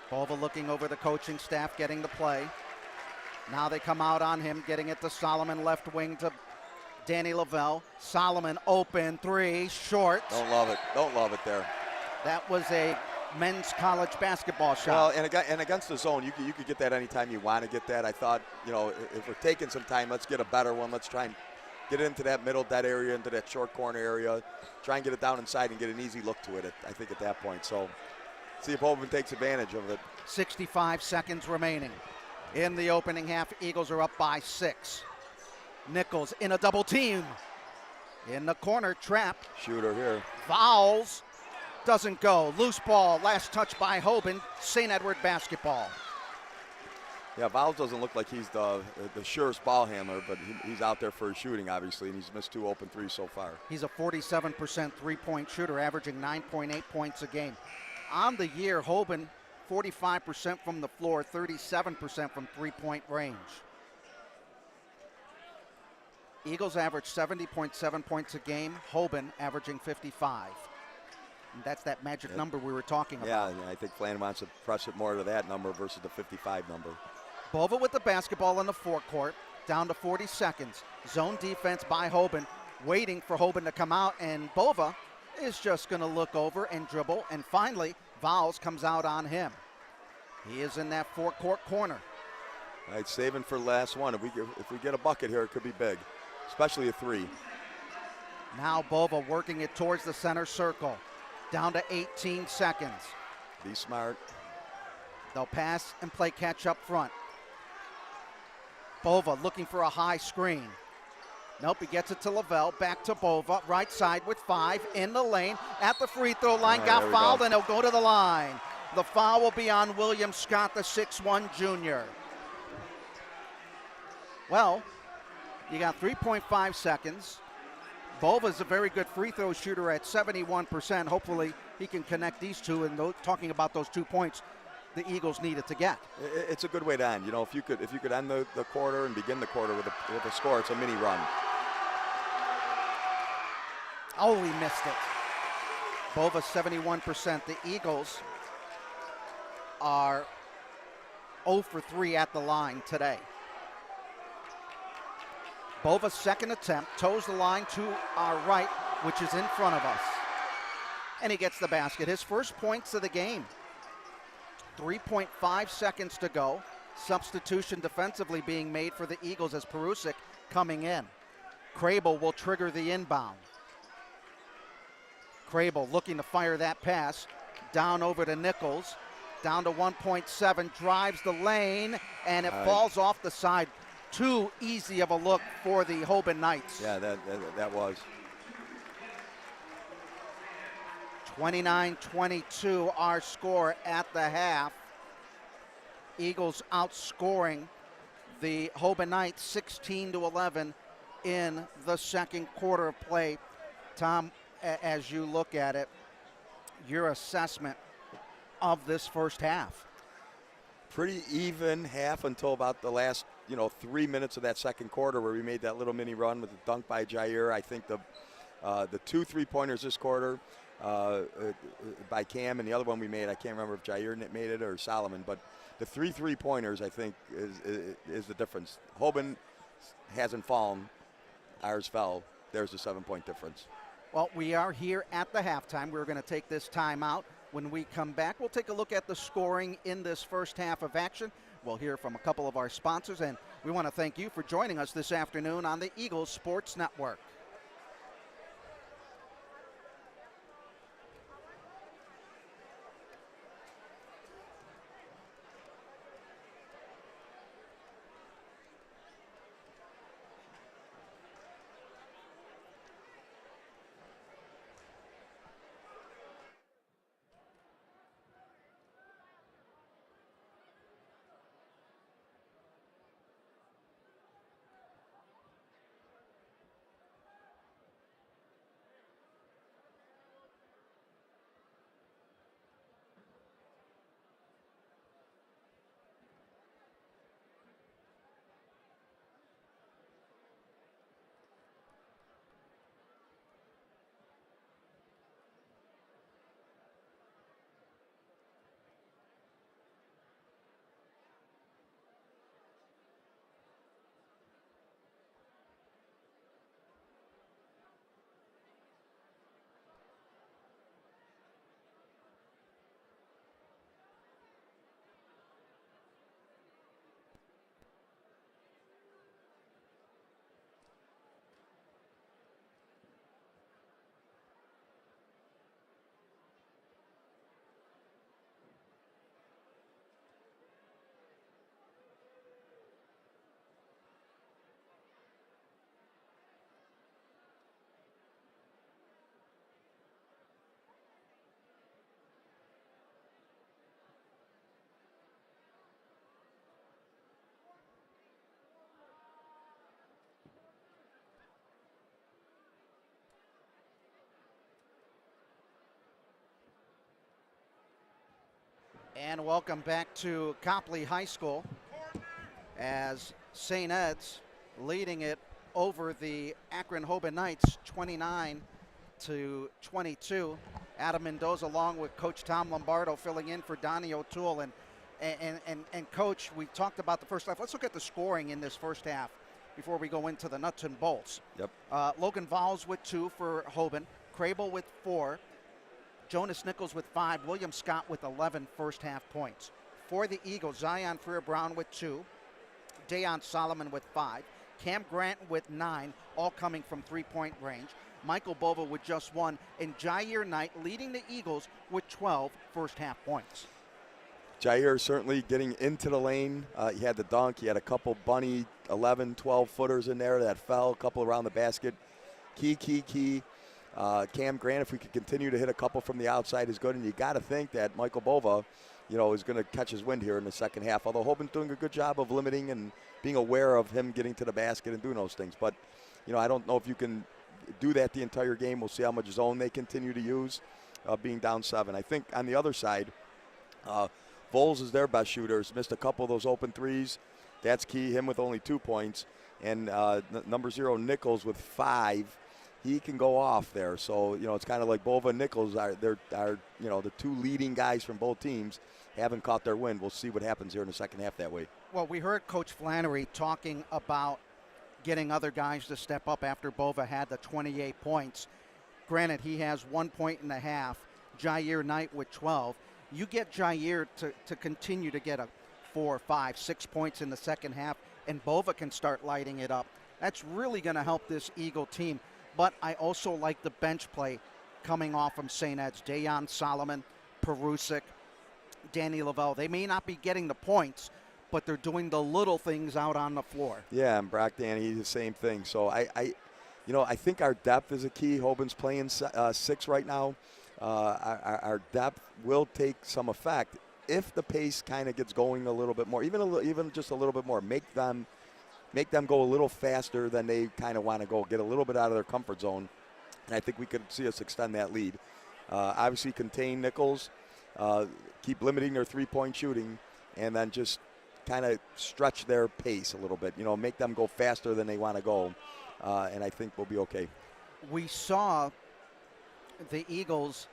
Bova looking over the coaching staff, getting the play. Now they come out on him, getting it to Solomon, left wing to Danny Lavelle. Solomon open, 3, short. Don't love it. Don't love it there. That was a men's college basketball Well, shot. and against the zone, you could get that anytime you want to get that. I thought, if we're taking some time, let's get a better one. Let's try and get it into that middle, that area, into that short corner area. Try and get it down inside and get an easy look to it, I think, at that point. So see if Hoban takes advantage of it. 65 seconds remaining. In the opening half, Eagles are up by 6. Nichols in a double team. In the corner, trap. Shooter here. Fouls. Doesn't go. Loose ball. Last touch by Hoban. St. Edward basketball. Yeah, Vowles doesn't look like he's the surest ball handler, but he's out there for his shooting, obviously, and he's missed 2 open threes so far. He's a 47% three-point shooter, averaging 9.8 points a game. On the year, Hoban, 45% from the floor, 37% from three-point range. Eagles average 70.7 points a game. Hoban averaging 55. And that's that magic number we were talking about. Yeah, I think Flannery wants to press it more to that number versus the 55 number. Bova with the basketball in the forecourt, down to 40 seconds. Zone defense by Hoban, waiting for Hoban to come out, and Bova is just going to look over and dribble, and finally, Vowles comes out on him. He is in that forecourt corner. All right, saving for the last one. If we get a bucket here, it could be big, especially a 3. Now Bova working it towards the center circle, down to 18 seconds. Be smart. They'll pass and play catch up front. Bova looking for a high screen. Nope, he gets it to Lavelle, back to Bova, right side with 5, in the lane, at the free throw line, got fouled, and he'll go to the line. The foul will be on William Scott, the 6'1 junior. Well, you got 3.5 seconds. Bova's a very good free throw shooter at 71%. Hopefully he can connect these two, and talking about those 2 points the Eagles needed to get. It's a good way to end. If you could end the quarter and begin the quarter with a score, it's a mini run. Oh, he missed it. Bova 71%. The Eagles are 0 for 3 at the line today. Bova's second attempt toes the line to our right, which is in front of us. And he gets the basket. His first points of the game. 3.5 seconds to go. Substitution defensively being made for the Eagles as Perusic coming in. Crable will trigger the inbound. Crable looking to fire that pass. Down over to Nichols. Down to 1.7. Drives the lane, and it falls off the side. Too easy of a look for the Hoban Knights. Yeah, that was. 29-22 our score at the half. Eagles outscoring the Hoban Knights 16-11 in the second quarter of play. Tom, as you look at it, your assessment of this first half? Pretty even half until about the last 3 minutes of that second quarter, where we made that little mini run with the dunk by Jair. I think the 2 3-pointers this quarter by Cam, and the other one we made, I can't remember if Jair made it or Solomon, but the 3 3-pointers I think is the difference. Hoban hasn't fallen, ours fell. There's a 7-point difference. Well, we are here at the halftime. We're going to take this time out. When we come back, we'll take a look at the scoring in this first half of action. We'll hear from a couple of our sponsors, and we want to thank you for joining us this afternoon on the Eagles Sports Network. And welcome back to Copley High School as St. Ed's leading it over the Akron Hoban Knights 29-22. Adam Mendoza along with Coach Tom Lombardo filling in for Donnie O'Toole. And Coach, we talked about the first half. Let's look at the scoring in this first half before we go into the nuts and bolts. Yep. Logan Valls with 2 for Hoban, Crable with 4, Jonas Nichols with 5, William Scott with 11 first half points. For the Eagles, Zion Freer-Brown with 2, Dayon Solomon with 5, Cam Grant with 9, all coming from 3-point range, Michael Bova with just 1, and Jair Knight leading the Eagles with 12 first half points. Jair certainly getting into the lane. He had the dunk. He had a couple bunny 11, 12-footers in there that fell, a couple around the basket. Key. Cam Grant, if we could continue to hit a couple from the outside, is good. And you got to think that Michael Bova, is going to catch his wind here in the second half. Although Hoban's doing a good job of limiting and being aware of him getting to the basket and doing those things. But, I don't know if you can do that the entire game. We'll see how much zone they continue to use, being down 7. I think on the other side, Voles is their best shooter. He's missed a couple of those open threes. That's key. Him with only 2 points. And number 0, Nichols with 5. He can go off there. So, it's kind of like Bova and Nichols are the 2 leading guys from both teams haven't caught their wind. We'll see what happens here in the second half that way. Well, we heard Coach Flannery talking about getting other guys to step up after Bova had the 28 points. Granted, he has 1.5 points. Jair Knight with 12. You get Jair to continue to get a 4, 5, 6 points in the second half, and Bova can start lighting it up. That's really going to help this Eagle team. But I also like the bench play coming off from St. Ed's. Dayon Solomon, Perusik, Danny Lavelle. They may not be getting the points, but they're doing the little things out on the floor. Yeah, and Brock Danny, the same thing. So I think our depth is a key. Hoban's playing 6 right now. our depth will take some effect if the pace kind of gets going a little bit more, even just a little bit more. Make them go a little faster than they kind of want to go. Get a little bit out of their comfort zone, and I think we could see us extend that lead. Obviously, contain Nichols, keep limiting their three-point shooting, and then just kind of stretch their pace a little bit. Make them go faster than they want to go, and I think we'll be okay. We saw the Eagles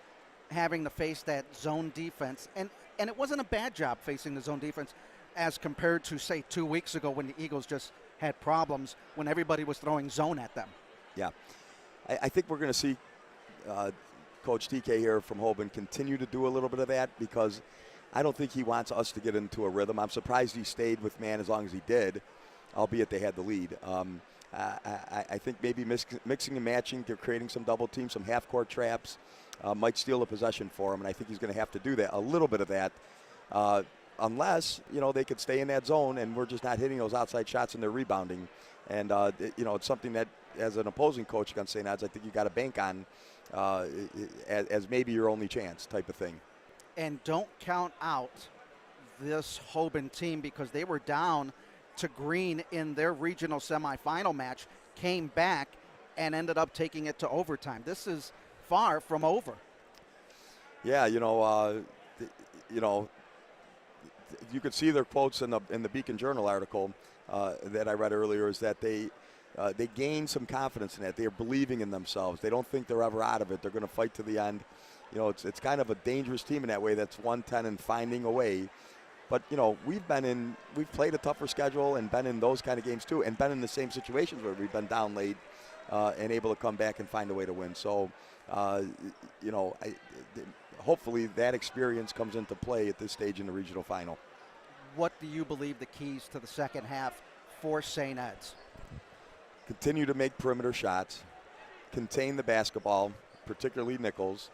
having to face that zone defense, and it wasn't a bad job facing the zone defense as compared to, say, 2 weeks ago when the Eagles just had problems when everybody was throwing zone at them. Yeah. I think we're going to see Coach TK here from Hoban continue to do a little bit of that, because I don't think he wants us to get into a rhythm. I'm surprised he stayed with man as long as he did, albeit they had the lead. I think maybe mixing and matching, they're creating some double teams, some half-court traps, might steal a possession for him, and I think he's going to have to do that, a little bit of that, unless, they could stay in that zone and we're just not hitting those outside shots and they're rebounding. And, it's something that, as an opposing coach against St. Ed's, I think you got to bank on as maybe your only chance type of thing. And don't count out this Hoban team, because they were down to Green in their regional semifinal match, came back and ended up taking it to overtime. This is far from over. Yeah, you could see their quotes in the Beacon Journal article that I read earlier, is that they gained some confidence in that. They're believing in themselves. They don't think they're ever out of it. They're going to fight to the end. It's kind of a dangerous team in that way. That's 1-10 and finding a way. But, we've played a tougher schedule and been in those kind of games too, and been in the same situations where we've been down late and able to come back and find a way to win. So, hopefully that experience comes into play at this stage in the regional final. What do you believe the keys to the second half for St. Ed's? Continue to make perimeter shots, contain the basketball, particularly Nichols,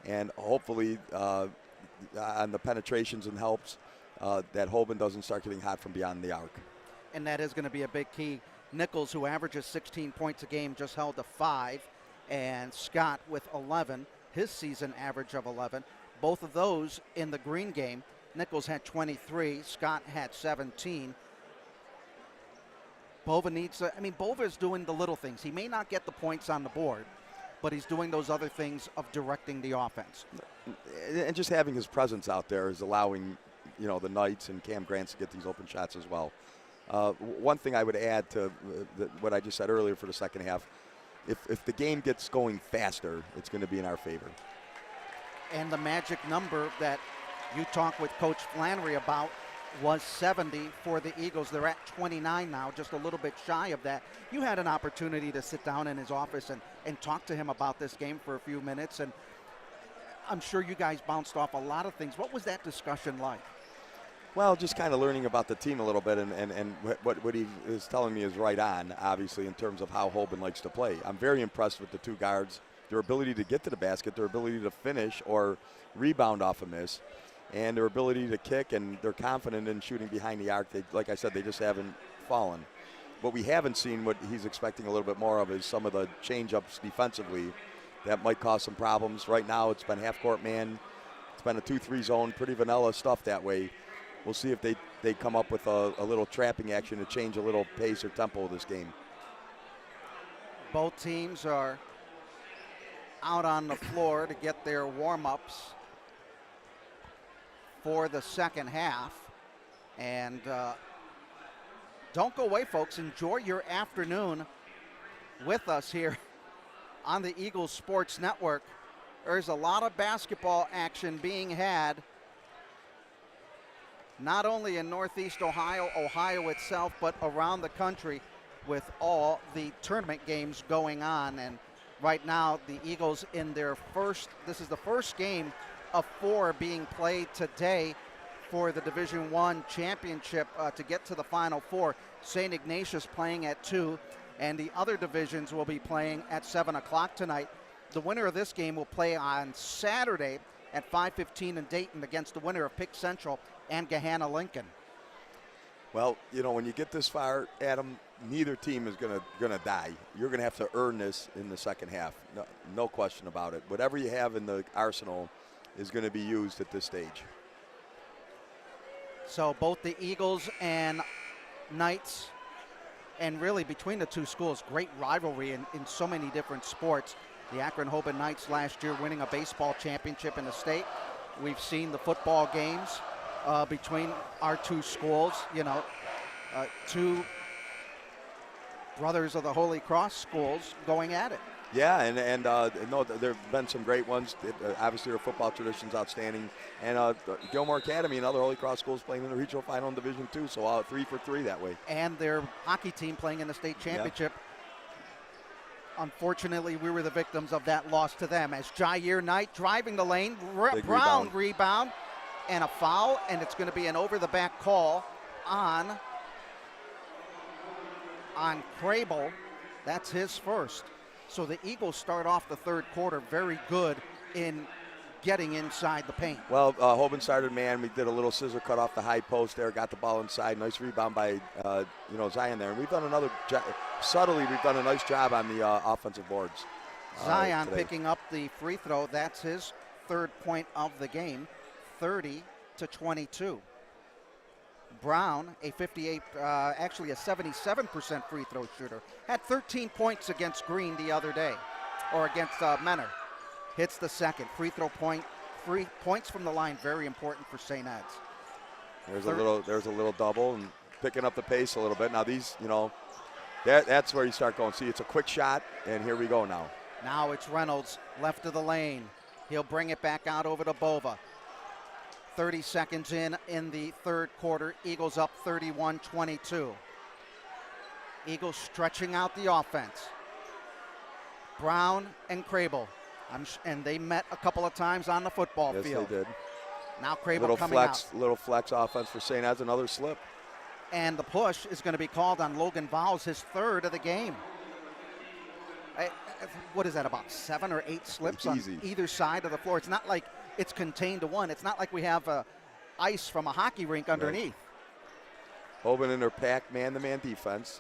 and hopefully on the penetrations and helps that Hoban doesn't start getting hot from beyond the arc. And that is going to be a big key. Nichols, who averages 16 points a game, just held to 5, and Scott with 11, his season average of 11. Both of those in the Green game. Nichols had 23, Scott had 17. Bova is doing the little things. He may not get the points on the board, but he's doing those other things of directing the offense. And just having his presence out there is allowing, the Knights and Cam Grants to get these open shots as well. One thing I would add to what I just said earlier for the second half, if the game gets going faster, it's going to be in our favor. And the magic number that you talked with Coach Flannery about was 70 for the Eagles. They're at 29 now, just a little bit shy of that. You had an opportunity to sit down in his office and talk to him about this game for a few minutes, and I'm sure you guys bounced off a lot of things. What was that discussion like? Well, just kind of learning about the team a little bit, and what he is telling me is right on, obviously, in terms of how Hoban likes to play. I'm very impressed with the two guards, their ability to get to the basket, their ability to finish or rebound off a miss, and their ability to kick, and they're confident in shooting behind the arc. Like I said, they just haven't fallen. What we haven't seen, what he's expecting a little bit more of, is some of the change-ups defensively that might cause some problems. Right now it's been half-court man. It's been a 2-3 zone, pretty vanilla stuff that way. We'll see if they come up with a little trapping action to change a little pace or tempo of this game. Both teams are out on the floor to get their warm-ups for the second half. And don't go away, folks. Enjoy your afternoon with us here on the Eagles Sports Network. There's a lot of basketball action being had, not only in Northeast Ohio itself, but around the country with all the tournament games going on. And right now, the Eagles in their this is the first game of 4 being played today for the Division I championship to get to the Final Four. St. Ignatius playing at 2, and the other divisions will be playing at 7 o'clock tonight. The winner of this game will play on Saturday at 5:15 in Dayton against the winner of Pick Central and Gahanna Lincoln. Well, you know, when you get this far, Adam, neither team is gonna die. You're gonna have to earn this in the second half. No question about it. Whatever you have in the arsenal is going to be used at this stage. So both the Eagles and Knights, and really between the two schools, great rivalry in so many different sports. The Akron Hoban Knights last year winning a baseball championship in the state. We've seen the football games between our two schools, you know, two brothers of the Holy Cross schools going at it. Yeah, and no, there have been some great ones. Obviously, our football tradition's outstanding. And Gilmore Academy and other Holy Cross schools playing in the regional final in Division II, so 3 for 3 that way. And their hockey team playing in the state championship. Yeah. Unfortunately, we were the victims of that loss to them as Jair Knight driving the lane. Brown rebound and a foul, and it's going to be an over-the-back call on Crable. That's his first. So the Eagles start off the third quarter very good in getting inside the paint. Well, Hoban started man. We did a little scissor cut off the high post there, got the ball inside. Nice rebound by Zion there. And we've done subtly we've done a nice job on the offensive boards. Zion picking up the free throw. That's his third point of the game, 30-22. Brown, a 77% free throw shooter, had 13 points against Green the other day, or against Menor. Hits the second free throw point. 3 points from the line, very important for St. Ed's. There's a little double and picking up the pace a little bit. Now these, that's where you start going. See, it's a quick shot, and here we go now. Now it's Reynolds left of the lane. He'll bring it back out over to Bova. 30 seconds in the third quarter. Eagles up 31-22. Eagles stretching out the offense. Brown and Crable. And they met a couple of times on the football field. Yes, they did. Now Crable coming out. Little flex offense for St. Ed's, another slip. And the push is going to be called on Logan Vowles, his third of the game. What is that, about 7 or 8 slips on either side of the floor? It's not like it's contained to one. It's not like we have ice from a hockey rink underneath. Right. Hoban in their pack man-to-man defense.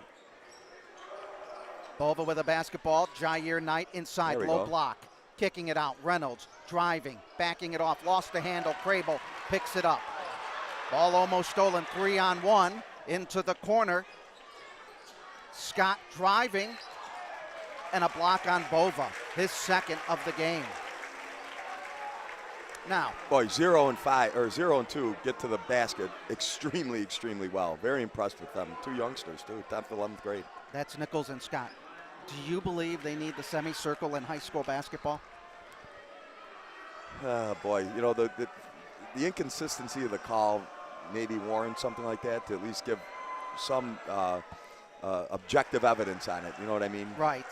Bova with a basketball. Jair Knight inside, low block. Kicking it out. Reynolds driving, backing it off. Lost the handle. Crable picks it up. Ball almost stolen. 3-on-1 into the corner. Scott driving. And a block on Bova, his second of the game. Now, 0 and 2 get to the basket extremely, extremely well. Very impressed with them. 2 youngsters too, 10th, 11th grade. That's Nichols and Scott. Do you believe they need the semicircle in high school basketball? Boy, the inconsistency of the call maybe warrants something like that to at least give some objective evidence on it. You know what I mean? Right.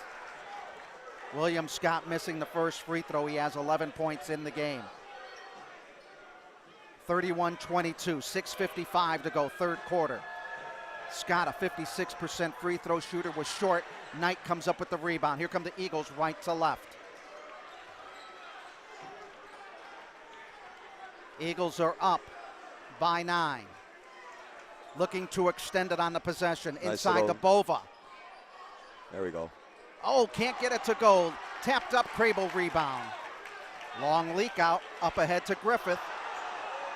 William Scott missing the first free throw. He has 11 points in the game. 31-22, 6:55 to go, third quarter. Scott, a 56% free throw shooter, was short. Knight comes up with the rebound. Here come the Eagles, right to left. Eagles are up by 9. Looking to extend it on the possession. Inside to Bova. There we go. Oh, can't get it to go. Tapped up, Crable rebound. Long leak out, up ahead to Griffith.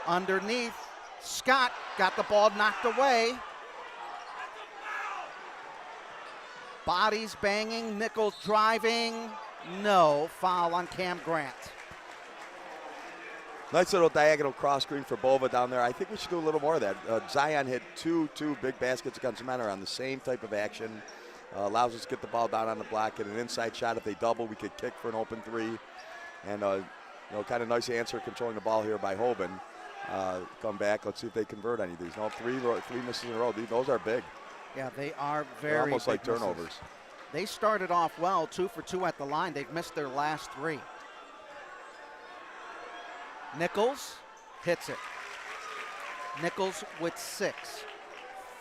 Underneath, Scott got the ball knocked away. Bodies banging, Nichols driving. No, foul on Cam Grant. Nice little diagonal cross screen for Bova down there. I think we should do a little more of that. Zion hit two big baskets against Menor on the same type of action. Allows us to get the ball down on the block, get an inside shot. If they double, we could kick for an open 3. And, kind of nice answer controlling the ball here by Hoban. Come back. Let's see if they convert any of these. No, three misses in a row. Those are big. Yeah, they are They're very almost like turnovers. Misses. They started off well, 2 for 2 at the line. They've missed their last 3. Nichols hits it. Nichols with 6.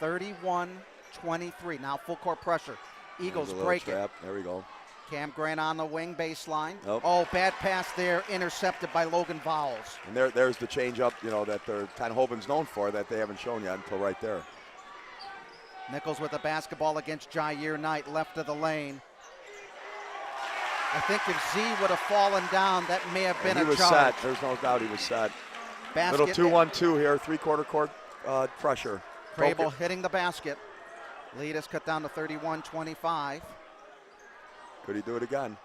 31-23. Now full court pressure. Eagles break it. There we go. Cam Grant on the wing baseline. Nope. Oh, bad pass there, intercepted by Logan Vowles. And there's the change up, that they're kind of Hoban's known for that they haven't shown yet until right there. Nichols with the basketball against Jair Knight, left of the lane. I think if Z would have fallen down, that may have been he a was charge. set. There's no doubt he was set. Basket. Little 2-1-2 here, three-quarter court pressure. Crable hitting the basket. Lead is cut down to 31-25. Could he do it again?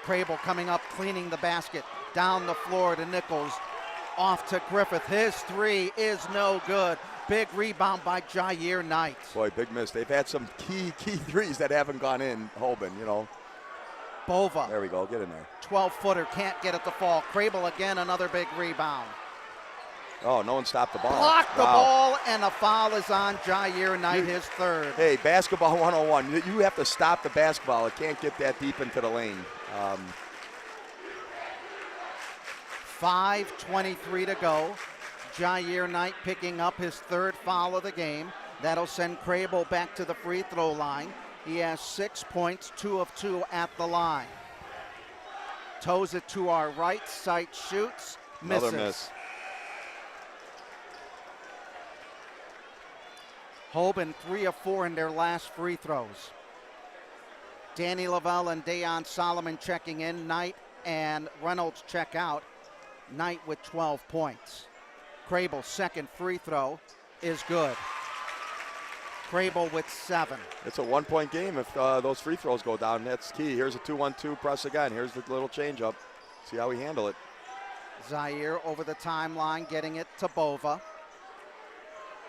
Crable coming up, cleaning the basket. Down the floor to Nichols. Off to Griffith. His three is no good. Big rebound by Jair Knight. Boy, big miss. They've had some key threes that haven't gone in, Hoban, you know. Bova. There we go. Get in there. 12-footer. Can't get it to fall. Crable again, another big rebound. Oh, no one stopped the ball. Blocked the Wow. ball, and a foul is on Jair Knight, his third. Hey, basketball 101. You have to stop the basketball. It can't get that deep into the lane. 5:23 to go. Jair Knight picking up his third foul of the game. That'll send Crable back to the free throw line. He has 6 points, 2 of 2 at the line. Toes it to our right, sight shoots, misses. Another miss. Hoban 3 of 4 in their last free throws. Danny Lavelle and Dayon Solomon checking in. Knight and Reynolds check out. Knight with 12 points. Crable's second free throw is good. Crable with 7. It's a 1-point game if those free throws go down. That's key. Here's a 2-1-2 press again. Here's the little change up. See how we handle it. Zaire over the timeline, getting it to Bova.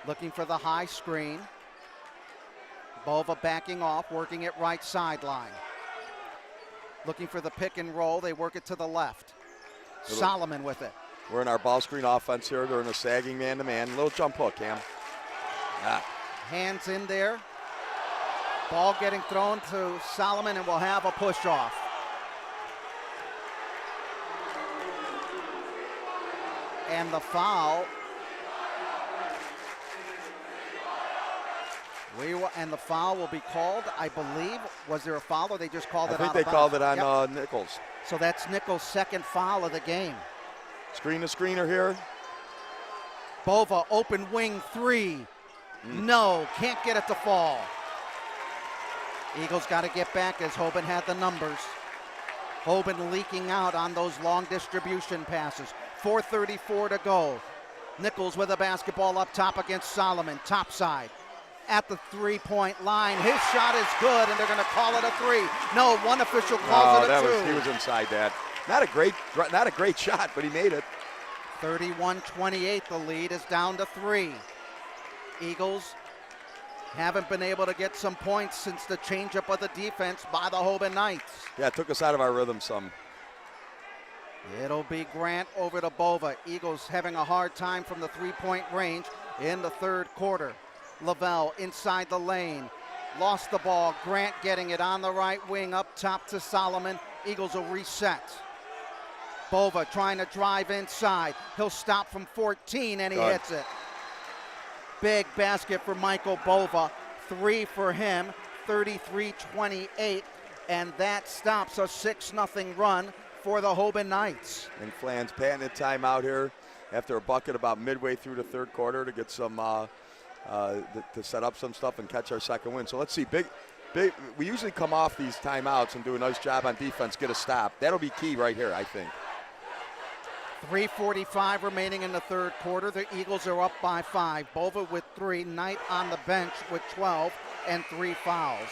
Looking for the high screen. Bova backing off, working it right sideline. Looking for the pick and roll. They work it to the left. Solomon with it. We're in our ball screen offense here. They're in a sagging man-to-man. Little jump hook, Cam. Hands in there. Ball getting thrown to Solomon, and we'll have a push off. And the foul. And the foul will be called, I believe. Was there a foul, or they just called it out? I think they called it on Nichols. So that's Nichols' second foul of the game. Screen to screener here. Bova, open wing three. No, can't get it to fall. Eagles got to get back as Hoban had the numbers. Hoban leaking out on those long distribution passes. 4:34 to go. Nichols with a basketball up top against Solomon, top side. At the three-point line, his shot is good, and they're going to call it a 3. No, one official calls it a 2. He was inside that. Not a great shot, but he made it. 31-28, the lead is down to 3. Eagles haven't been able to get some points since the changeup of the defense by the Hoban Knights. Yeah, it took us out of our rhythm some. It'll be Grant over to Bova. Eagles having a hard time from the three-point range in the third quarter. Lavelle inside the lane. Lost the ball. Grant getting it on the right wing up top to Solomon. Eagles will reset. Bova trying to drive inside. He'll stop from 14 and he hits it. Big basket for Michael Bova. 3 for him. 33-28. And that stops a 6-0 run for the Hoban Knights. And Flan's patented timeout here after a bucket about midway through the third quarter to get some to set up some stuff and catch our second win. So let's see. Big. We usually come off these timeouts and do a nice job on defense, get a stop. That'll be key right here, I think. 3:45 remaining in the third quarter. The Eagles are up by 5. Bova with 3. Knight on the bench with 12 and 3 fouls.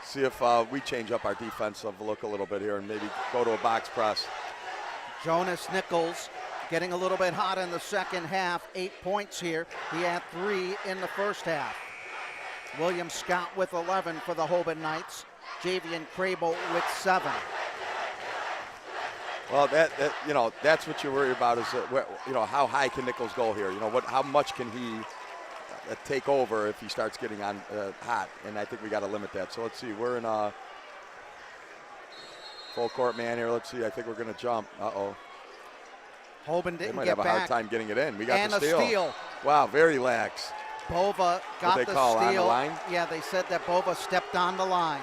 See if we change up our defensive look a little bit here and maybe go to a box press. Jonas Nichols getting a little bit hot in the second half. 8 points here. He had 3 in the first half. William Scott with 11 for the Hoban Knights. Javian Crable with 7. Well, that's what you worry about is how high can Nichols go here? How much can he take over if he starts getting on hot? And I think we got to limit that. So let's see. We're in a full court man here. Let's see. I think we're going to jump. Hoban They didn't might get have a back. hard time getting it in. We got And the a steal. Wow, very lax. Bova got What'd the they call, steal. on the line? Yeah, they said that Bova stepped on the line.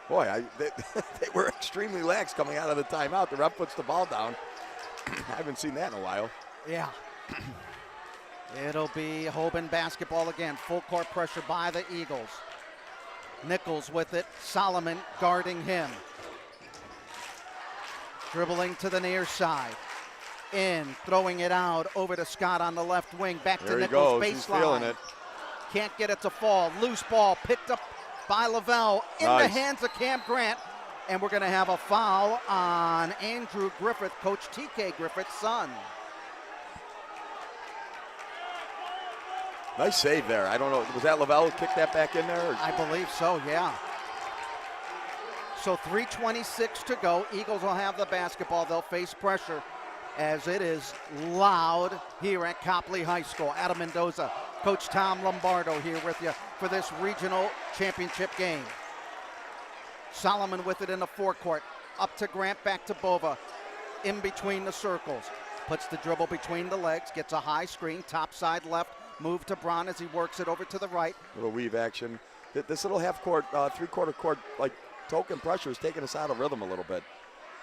Boy, they were extremely lax coming out of the timeout. The ref puts the ball down. I haven't seen that in a while. Yeah. It'll be Hoban basketball again. Full court pressure by the Eagles. Nichols with it. Solomon guarding him. Dribbling to the near side. In, throwing it out over to Scott on the left wing. Back There to he Nichols, goes. He's feeling baseline. it. Can't get it to fall. Loose ball picked up by Lavelle in the Nice. hands of Cam Grant. And we're going to have a foul on Andrew Griffith, Coach T.K. Griffith's son. Nice save there. I don't know. Was that Lavelle who kicked that back in there? Or? I believe so, yeah. So 3:26 to go. Eagles will have the basketball. They'll face pressure as it is loud here at Copley High School. Adam Mendoza, Coach Tom Lombardo here with you for this regional championship game. Solomon with it in the forecourt. Up to Grant, back to Bova. In between the circles. Puts the dribble between the legs, gets a high screen, top side left. Move to Braun as he works it over to the right. Little weave action. This little half court, three-quarter court, like token pressure is taking us out of rhythm a little bit.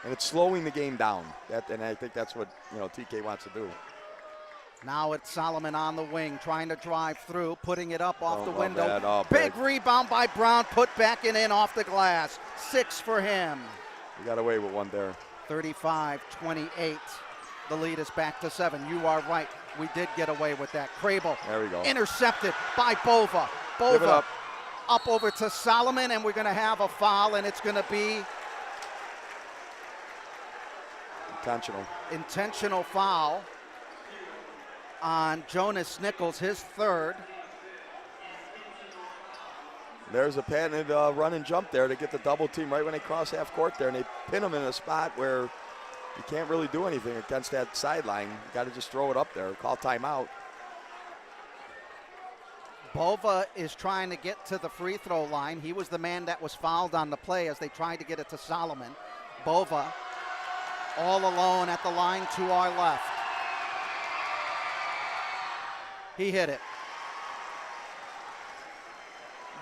And it's slowing the game down. And I think that's what TK wants to do. Now it's Solomon on the wing, trying to drive through, putting it up off Don't the love window. that. Oh, big rebound by Brown, put back and in off the glass. 6 for him. We got away with one there. 35-28. The lead is back to 7. You are right. We did get away with that. Crable. There we go. Intercepted by Bova. Give it Bova up. over to Solomon, and we're going to have a foul, and it's going to be intentional foul on Jonas Nichols, his third. There's a patented run and jump there to get the double team right when they cross half court there, and they pin him in a spot where you can't really do anything against that sideline. You got to just throw it up there. Call timeout. Bova is trying to get to the free throw line. He was the man that was fouled on the play as they tried to get it to Solomon. Bova all alone at the line to our left. He hit it.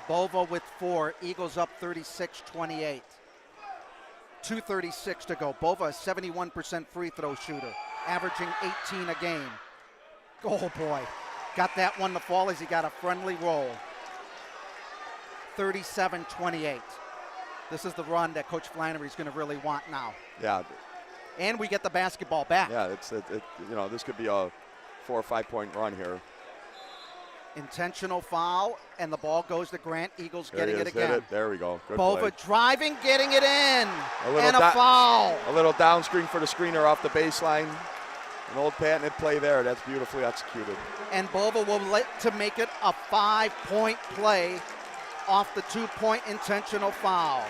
Bova with 4. Eagles up 36-28. 2:36 to go. Bova, a 71% free throw shooter, averaging 18 a game. Oh boy. Got that one to fall as he got a friendly roll. 37-28. This is the run that Coach Flannery is going to really want now. Yeah. And we get the basketball back. Yeah, this could be a 4 or 5 point run here. Intentional foul, and the ball goes to Grant. Eagles getting it again. Hit it. There we go. Good Bova play. driving, getting it in, and a a foul. A little down screen for the screener off the baseline. An old patented play there. That's beautifully executed. And Bova will let to make it a 5-point play off the 2-point intentional foul.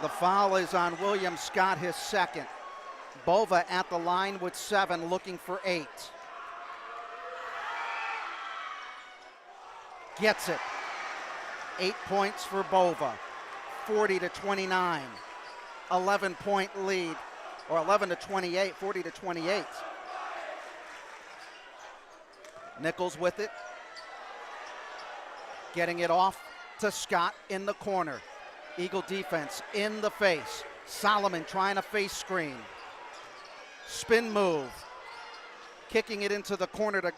The foul is on William Scott, his second. Bova at the line with 7, looking for 8. Gets it. 8 points for Bova. 40-29. 11-point lead. Or 11-28, 40-28. Nichols with it. Getting it off to Scott in the corner. Eagle defense in the face. Solomon trying to face screen. Spin move. Kicking it into the corner to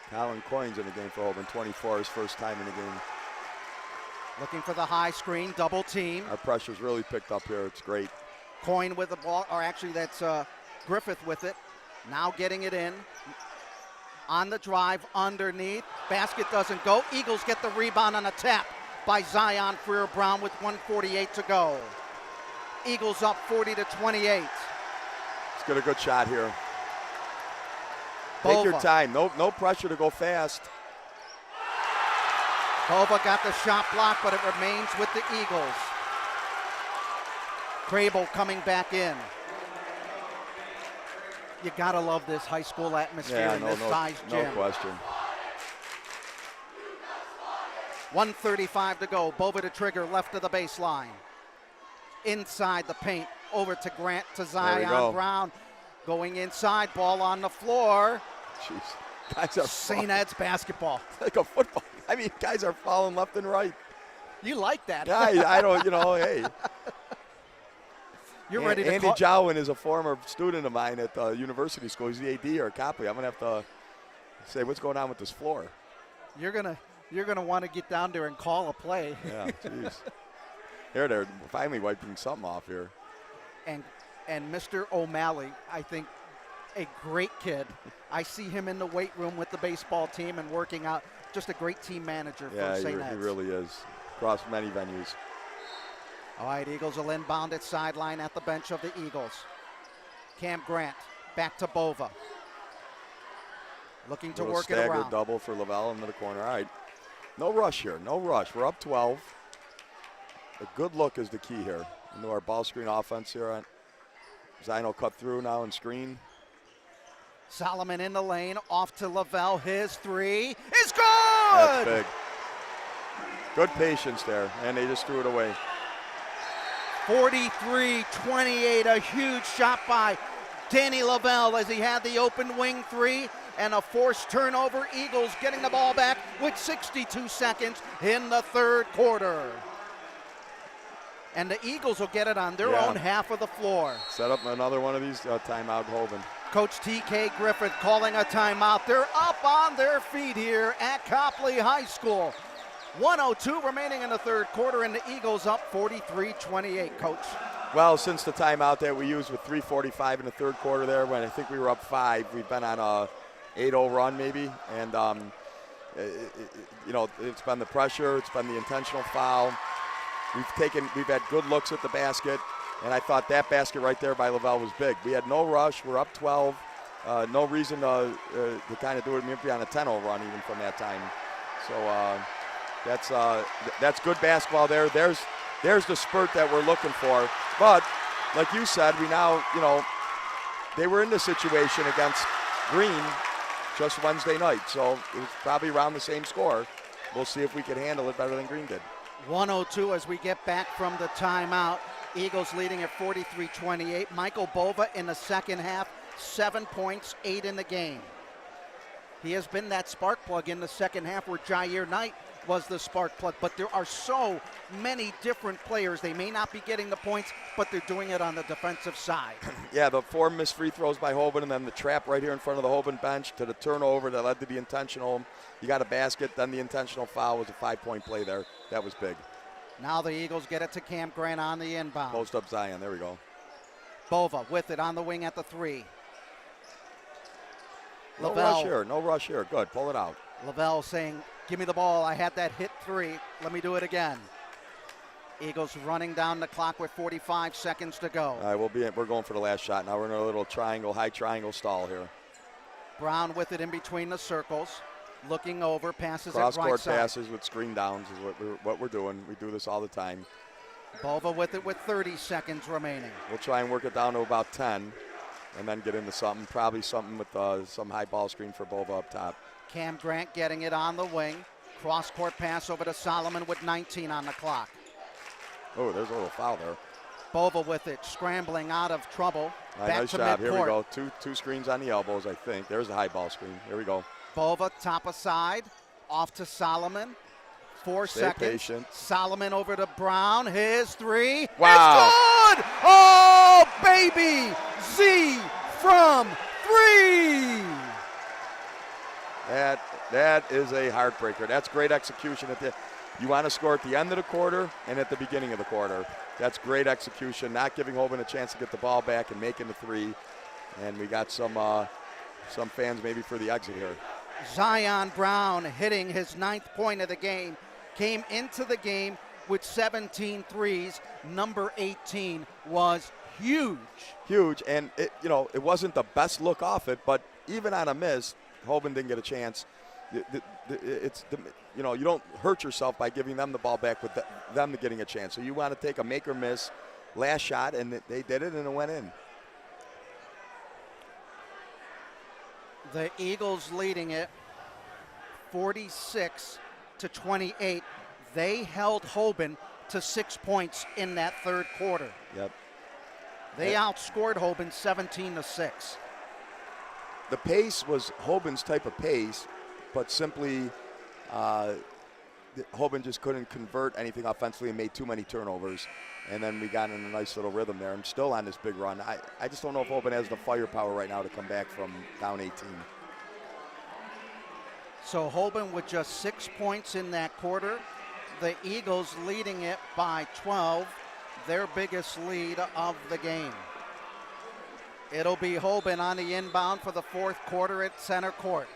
Colin Coyne's in the game for Hoban. 24, his first time in the game. looking for the high screen, double team. Our pressure's really picked up here. It's great. Coyne with the ball, or actually that's Griffith with it. Now getting it in. On the drive, underneath. Basket doesn't go. Eagles get the rebound on a tap by Zion Freer-Brown with 1:48 to go. Eagles up 40-28. Let's get a good shot here. Take your Bova. time. No pressure to go fast. Bova got the shot block, but it remains with the Eagles. Crable coming back in. You gotta love this high school atmosphere in this size gym. No question. 1:35 to go. Bova to trigger, left of the baseline. Inside the paint, over to Grant, to Zion go. Brown. Going inside, ball on the floor. Jeez. Guys are St. Ed's basketball. like a football. I mean, guys are falling left and right. You like that. Yeah, I don't, hey. You're ready to Andy call. Jowen is a former student of mine at the university school. He's the AD or Copley. I'm going to have to say, what's going on with this floor? You're gonna want to get down there and call a play. Yeah, jeez. Here they're finally wiping something off here. And Mr. O'Malley, I think, a great kid. I see him in the weight room with the baseball team and working out. Just a great team manager for St. Yeah, Ed's. he really is. Across many venues. All right, Eagles will inbound at sideline at the bench of the Eagles. Cam Grant back to Bova. Looking to work it Staggered around. double for Lavelle into the corner. All right. No rush here. No rush. We're up 12. A good look is the key here into our ball screen offense here. Zino cut through now and screen. Solomon in the lane, off to Lavelle. His three is good! That's big. Good patience there, and they just threw it away. 43-28, a huge shot by Danny Lavelle as he had the open wing three and a forced turnover. Eagles getting the ball back with 62 seconds in the third quarter. And the Eagles will get it on their own half of the floor. Set up another one of these timeout, Hoban. Coach T.K. Griffith calling a timeout. They're up on their feet here at Copley High School. 1:02 remaining in the third quarter, and the Eagles up 43-28, Coach. Well, since the timeout that we used with 3:45 in the third quarter there, when I think we were up 5, we've been on a 8-0 run maybe, and it's been the pressure, it's been the intentional foul. We've had good looks at the basket, and I thought that basket right there by Lavelle was big. We had no rush. We're up 12. No reason to kind of do it maybe on a 10-0 run even from that time. So that's good basketball there. There's the spurt that we're looking for. But like you said, we now, they were in this situation against Green just Wednesday night. So it was probably around the same score. We'll see if we can handle it better than Green did. 1:02 as we get back from the timeout. Eagles leading at 43-28. Michael Bova in the second half, 7 points, 8 in the game. He has been that spark plug in the second half where Jair Knight was the spark plug, but there are so many different players. They may not be getting the points, but they're doing it on the defensive side. Yeah, the 4 missed free throws by Hoban, and then the trap right here in front of the Hoban bench to the turnover that led to the intentional. You got a basket, then the intentional foul was a 5-point play there. That was big. Now the Eagles get it to Cam Grant on the inbound. Post up Zion, there we go. Bova with it on the wing at the 3. No rush here. Good, pull it out. Lavelle saying, give me the ball. I had that hit 3. Let me do it again. Eagles running down the clock with 45 seconds to go. All right, we're going for the last shot. Now we're in a little high triangle stall here. Brown with it in between the circles. Looking over, passes it right Cross-court side. passes with screen downs is what we're doing. We do this all the time. Bova with it with 30 seconds remaining. We'll try and work it down to about 10 and then get into something, probably something with some high ball screen for Bova up top. Cam Grant getting it on the wing. Cross-court pass over to Solomon with 19 on the clock. Oh, there's a little foul there. Bova with it, scrambling out of trouble. Right, Back nice to job. midcourt. Here we go. Two screens on the elbows, I think. There's a high ball screen. Here we go. Bova top aside, off to Solomon. 4 Stay seconds. patient. Solomon over to Brown. His 3. Wow. It's good! Oh, baby! Z from 3! That is a heartbreaker. That's great execution. You want to score at the end of the quarter and at the beginning of the quarter. That's great execution, not giving Hoban a chance to get the ball back and making the 3. And we got some fans maybe for the exit here. Zion Brown hitting his 9th point of the game. Came into the game with 17 threes. Number 18 was huge. Huge, and it wasn't the best look off it, but even on a miss, Hoban didn't get a chance. You don't hurt yourself by giving them the ball back with them getting a chance. So you want to take a make or miss last shot, and they did it, and it went in. The Eagles leading it 46-28. They held Hoban to 6 points in that third quarter. Yep. They outscored Hoban 17-6. The pace was Hoban's type of pace, but simply Hoban just couldn't convert anything offensively and made too many turnovers. And then we got in a nice little rhythm there and still on this big run. I just don't know if Hoban has the firepower right now to come back from down 18. So Hoban with just 6 points in that quarter. The Eagles leading it by 12, their biggest lead of the game. It'll be Hoban on the inbound for the fourth quarter at center court.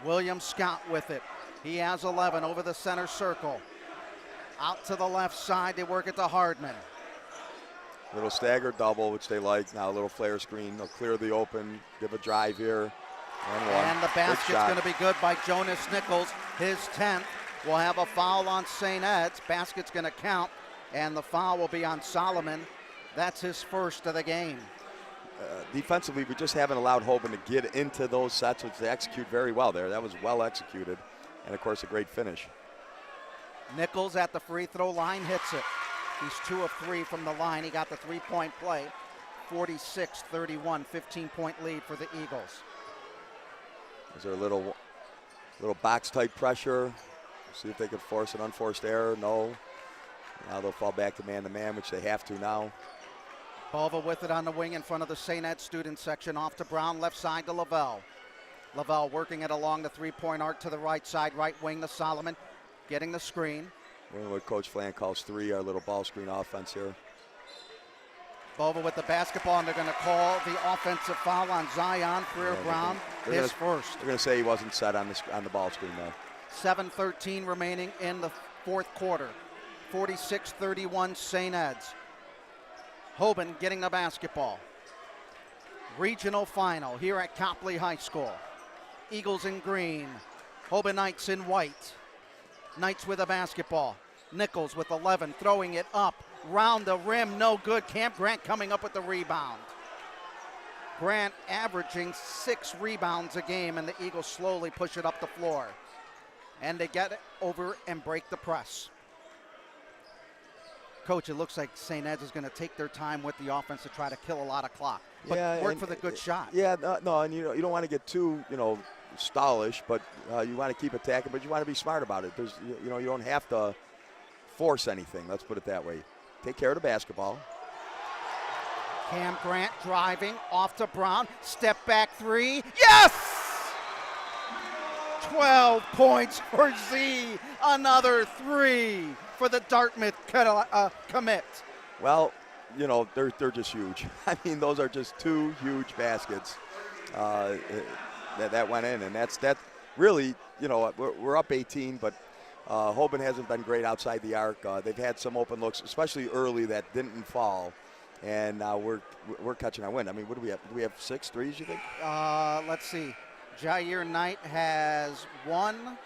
William Scott with it. He has 11 over the center circle. Out to the left side, they work it to Hardman. Little stagger double, which they like. Now a little flare screen. They'll clear the open, give a drive here. And the basket's going to be good by Jonas Nichols. His 10th. Will have a foul on St. Ed's. Basket's going to count, and the foul will be on Solomon. That's his first of the game. Defensively, we just haven't allowed Hoban to get into those sets, which they execute very well there. That was well executed, and of course a great finish. Nichols at the free throw line hits it. He's 2 of 3 from the line. He got the 3-point play. 46-31, 15-point lead for the Eagles. Is there a little box-type pressure? See if they could force an unforced error. No. Now they'll fall back to man-to-man, which they have to now. Bova with it on the wing in front of the St. Ed student section. Off to Brown, left side to Lavelle. Lavelle working it along the three-point arc to the right side, right wing to Solomon. Getting the screen. What Coach Flan calls 3, our little ball screen offense here. Bova with the basketball, and they're going to call the offensive foul on Zion Freer-Brown, his first. They're going to say he wasn't set on the ball screen there. 7:13 remaining in the fourth quarter. 46-31 St. Ed's. Hoban getting the basketball. Regional final here at Copley High School. Eagles in green. Hoban Knights in white. Knights with a basketball. Nichols with 11, throwing it up. Round the rim, no good. Cam Grant coming up with the rebound. Grant averaging 6 rebounds a game, and the Eagles slowly push it up the floor. And they get it over and break the press. Coach, it looks like St. Ed's is going to take their time with the offense to try to kill a lot of clock. But work for the good shot. Yeah, no, and you don't want to get too, stallish, but you want to keep attacking, but you want to be smart about it. You don't have to force anything. Let's put it that way. Take care of the basketball. Cam Grant driving off to Brown. Step back 3. Yes! 12 points for Z. Another 3 for the Dartmouth commit. Well, they're just huge. I mean, those are just 2 huge baskets that went in, and that's really, we're up 18, but Hoban hasn't been great outside the arc. They've had some open looks, especially early, that didn't fall, and now we're catching our wind. I mean, what do we have? Do we have 6 threes, you think? Let's see. Jair Knight has 1.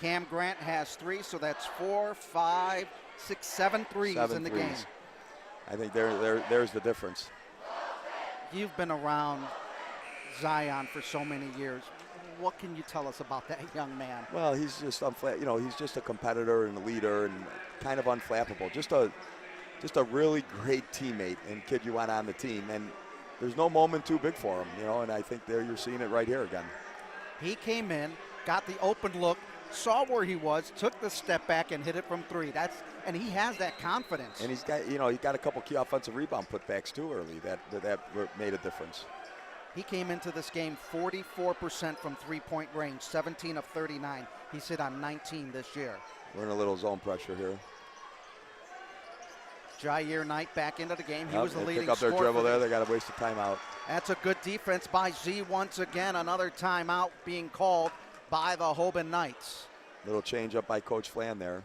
Cam Grant has 3, so that's 4, 5, 6, 7 threes in the game. I think there's the difference. You've been around Zion for so many years. What can you tell us about that young man? Well, he's just he's just a competitor and a leader and kind of unflappable. Just a really great teammate and kid you want on the team. And there's no moment too big for him, and I think you're seeing it right here again. He came in, got the open look, saw where he was, took the step back and hit it from 3. And he has that confidence. And he's got he got a couple key offensive rebound putbacks too early that made a difference. He came into this game 44% from 3-point range, 17 of 39. He's hit on 19 this year. We're in a little zone pressure here. Jair Knight back into the game. He was the leading pick up their scorer. dribble there. They got to waste a timeout. That's a good defense by Z once again. Another timeout being called by the Hoban Knights. Little change up by Coach Flan there.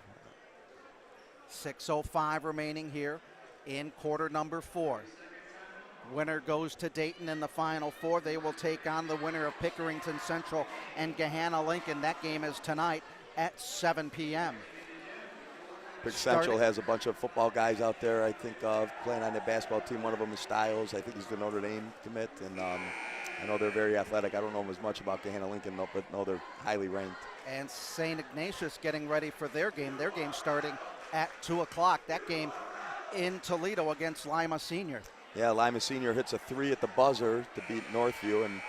6:05 remaining here in quarter number 4. Winner goes to Dayton in the Final Four. They will take on the winner of Pickerington Central and Gahanna Lincoln. That game is tonight at 7 p.m. Pick Central has a bunch of football guys out there, I think, playing on the basketball team. One of them is Styles. I think he's the Notre Dame commit, and I know they're very athletic. I don't know as much about Gahanna Lincoln, but no, they're highly ranked. And St. Ignatius getting ready for their game. Their game starting at 2 o'clock. That game in Toledo against Lima Senior. Yeah, Lima Senior hits a 3 at the buzzer to beat Northview, and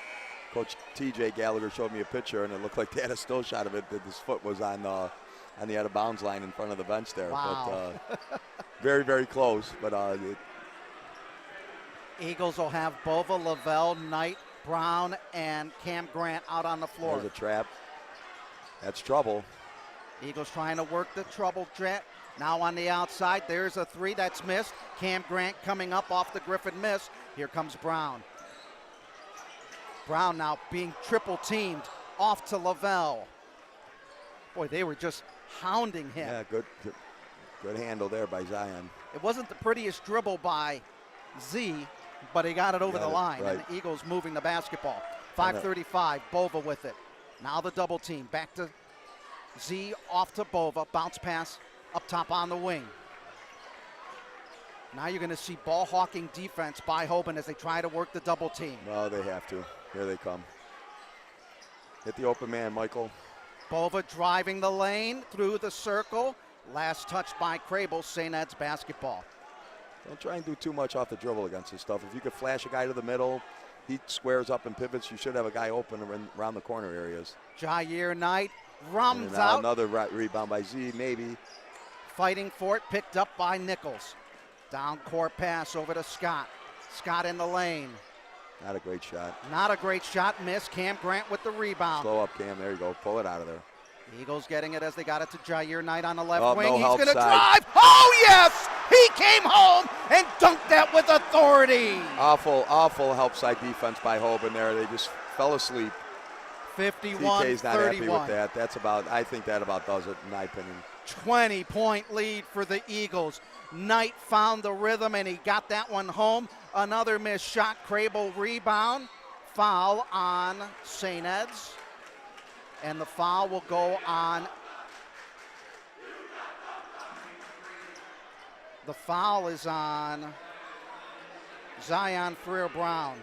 Coach T.J. Gallagher showed me a picture, and it looked like they had a still shot of it that his foot was on the out of bounds line in front of the bench there. Wow. But very, very close. But Eagles will have Bova, Lavelle, Knight, Brown, and Cam Grant out on the floor. there's a trap. That's trouble. Eagles trying to work the trouble trap. Now on the outside, there's a three that's missed. Cam Grant coming up off the Griffin miss. Here comes Brown. Brown now being triple teamed off to Lavelle. Boy, they were just hounding him. Yeah, good handle there by Zion. It wasn't the prettiest dribble by Z, but he got it over the line, right. and the Eagles moving the basketball. 5:35, Bova with it. Now the double team, back to Z, off to Bova, bounce pass up top on the wing. Now you're going to see ball hawking defense by Hoban as they try to work the double team. No, they have to. Here they come. Hit the open man, Michael. Bova driving the lane through the circle. Last touch by Crable, St. Ed's basketball. Don't try and do too much off the dribble against this stuff. If you could flash a guy to the middle, he squares up and pivots, you should have a guy open around the corner areas. Jair Knight And runs now out. another rebound by Z, maybe. Fighting for it, picked up by Nichols. Down court pass over to Scott. Scott in the lane. Not a great shot. Not a great shot, miss. Cam Grant with the rebound. Slow up, Cam. There you go. Pull it out of there. Eagles getting it as they got it to Jair Knight on the left Oh, wing. no He's help going to side. drive. Oh, yes! He came home and dunked that with authority. Awful help side defense by Hoban there. They just fell asleep. 51-31. TK's not happy with that. I think that about does it, in my opinion. 20-point lead for the Eagles. Knight found the rhythm and he got that one home. Another missed shot. Crable rebound. Foul on St. Ed's. And the foul will go on. The foul is on Zion Freer-Brown.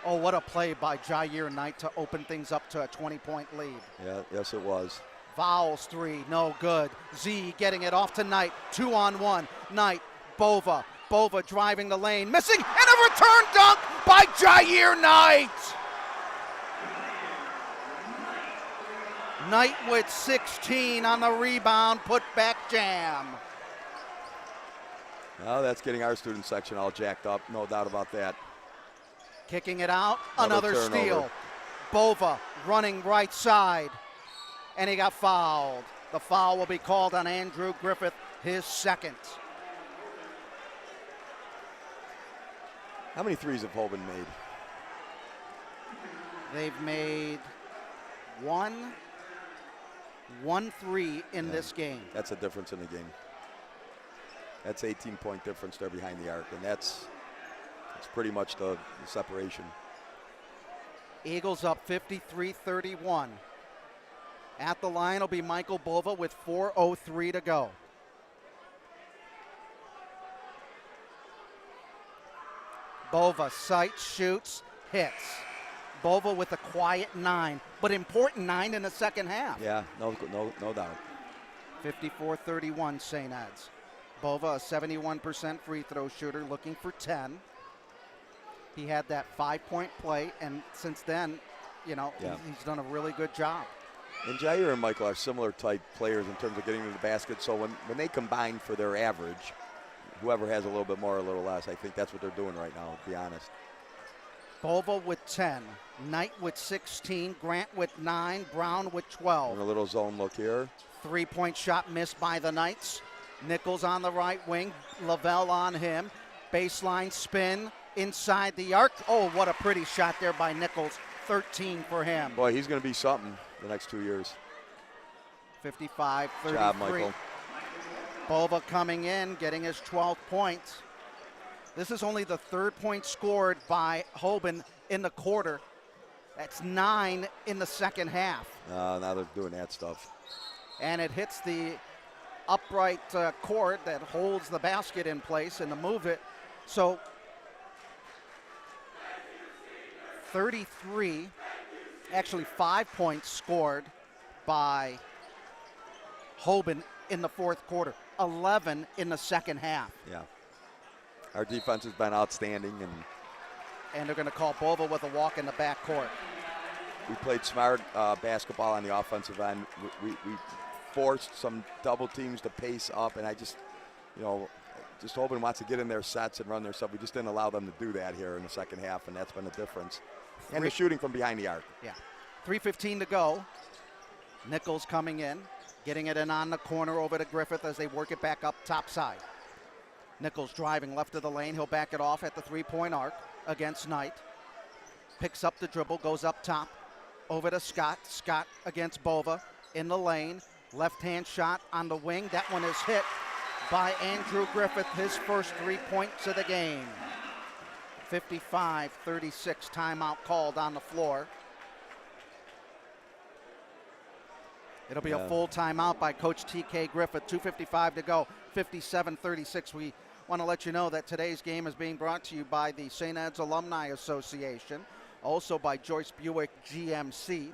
Oh, what a play by Jair Knight to open things up to a 20-point lead. Yeah, yes, it was. Vowles three, no good. Z getting it off to Knight. 2-on-1. Knight, Bova. Bova driving the lane, missing, and a return dunk by Jair Knight. Knight with 16 on the rebound, put back jam. Well, that's getting our student section all jacked up, no doubt about that. Kicking it out, Another another turnover. steal. Bova running right side, and he got fouled. The foul will be called on Andrew Griffith, his second. How many threes have Hoban made? They've made one three in this game. That's a difference in the game. That's 18-point difference there behind the arc, and that's pretty much the separation. Eagles up 53-31. At the line will be Michael Bova with 4:03 to go. Bova sights, shoots, hits. Bova with a quiet 9, but important 9 in the second half. Yeah, no doubt. 54-31 St. Ed's. Bova, a 71% free throw shooter, looking for 10. He had that 5-point play, and since then, he's done a really good job. And Jair and Michael are similar type players in terms of getting to the basket, so when they combine for their average, whoever has a little bit more or a little less, I think that's what they're doing right now, to be honest. Bova with 10, Knight with 16, Grant with 9, Brown with 12. And a little zone look here. 3-point shot missed by the Knights. Nichols on the right wing, Lavelle on him. Baseline spin inside the arc. Oh, what a pretty shot there by Nichols. 13 for him. Boy, he's going to be something the next 2 years. 55-33. Good job, Michael. Bova coming in, getting his 12th point. This is only the 3rd point scored by Hoban in the quarter. That's 9 in the second half. Now they're doing that stuff. And it hits the upright cord that holds the basket in place and to move it. So 33, actually 5 points scored by Hoban in the 4th quarter, 11 in the second half. Yeah. Our defense has been outstanding, and And they're going to call Bova with a walk in the backcourt. We played smart basketball on the offensive end. We forced some double teams to pace up, and I just, just Hoban wants to get in their sets and run their stuff. We just didn't allow them to do that here in the second half, and that's been the difference. And the shooting from behind the arc. Yeah. 3:15 to go. Nichols coming in, getting it in on the corner over to Griffith as they work it back up top side. Nichols driving left of the lane. He'll back it off at the three-point arc against Knight. Picks up the dribble, goes up top, over to Scott. Scott against Bova in the lane. Left-hand shot on the wing. That one is hit by Andrew Griffith, his first 3 points of the game. 55-36 timeout called on the floor. It'll be a full timeout by Coach T.K. Griffith. 2:55 to go, 57-36. We want to let you know that today's game is being brought to you by the St. Ed's Alumni Association, also by Joyce Buick GMC,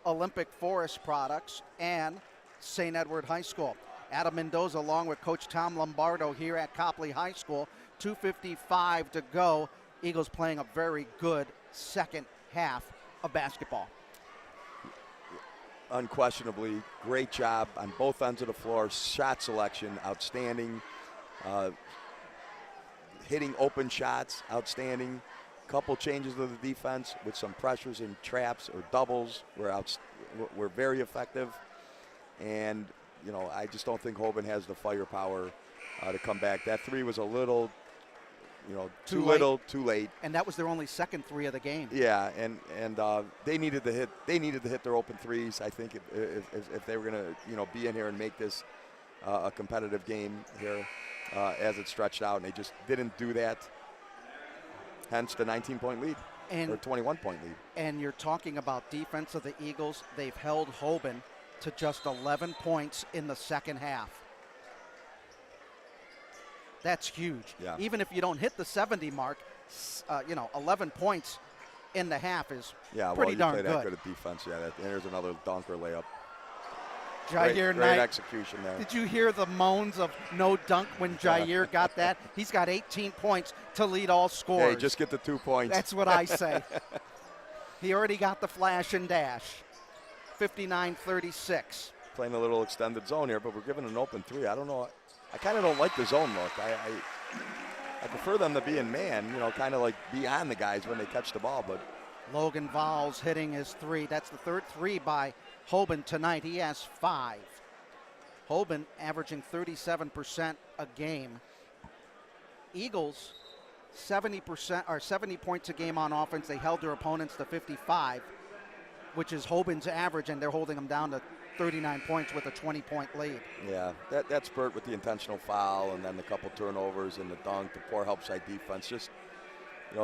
Olympic Forest Products, and St. Edward High School. Adam Mendoza along with Coach Tom Lombardo here at Copley High School. 2:55 to go. Eagles playing a very good second half of basketball. Unquestionably, great job on both ends of the floor. Shot selection, outstanding. Hitting open shots, outstanding. Couple changes to the defense with some pressures and traps or doubles were very effective. And, I just don't think Hoban has the firepower to come back. That three was a little, too little, too late. And that was their only second three of the game. Yeah, and they needed to hit. They needed to hit their open threes. I think if they were going to be in here and make this a competitive game here as it stretched out, and they just didn't do that. Hence the 19-point lead or 21-point lead. And you're talking about defense of the Eagles. They've held Hoban to just 11 points in the second half. That's huge. Yeah. Even if you don't hit the 70 mark, 11 points in the half is pretty darn good. Yeah, well, you play that good at defense. Yeah, and there's another dunker layup. Jair Great Knight, execution there. Did you hear the moans of no dunk when Jair got that? He's got 18 points to lead all scorers. Hey, just get the 2 points. That's what I say. He already got the flash and dash. 59-36. Playing a little extended zone here, but we're giving an open three. I don't know. I kind of don't like the zone look. I prefer them to be in man, kind of like beyond the guys when they catch the ball. But Logan Valls hitting his three. That's the third three by Hoban tonight. He has 5. Hoban averaging 37% a game. Eagles 70% or 70 points a game on offense. They held their opponents to 55, which is Hoban's average, and they're holding them down to 39 points with a 20-point lead. Yeah, that spurt with the intentional foul and then the couple turnovers and the dunk, the poor help side defense. Just,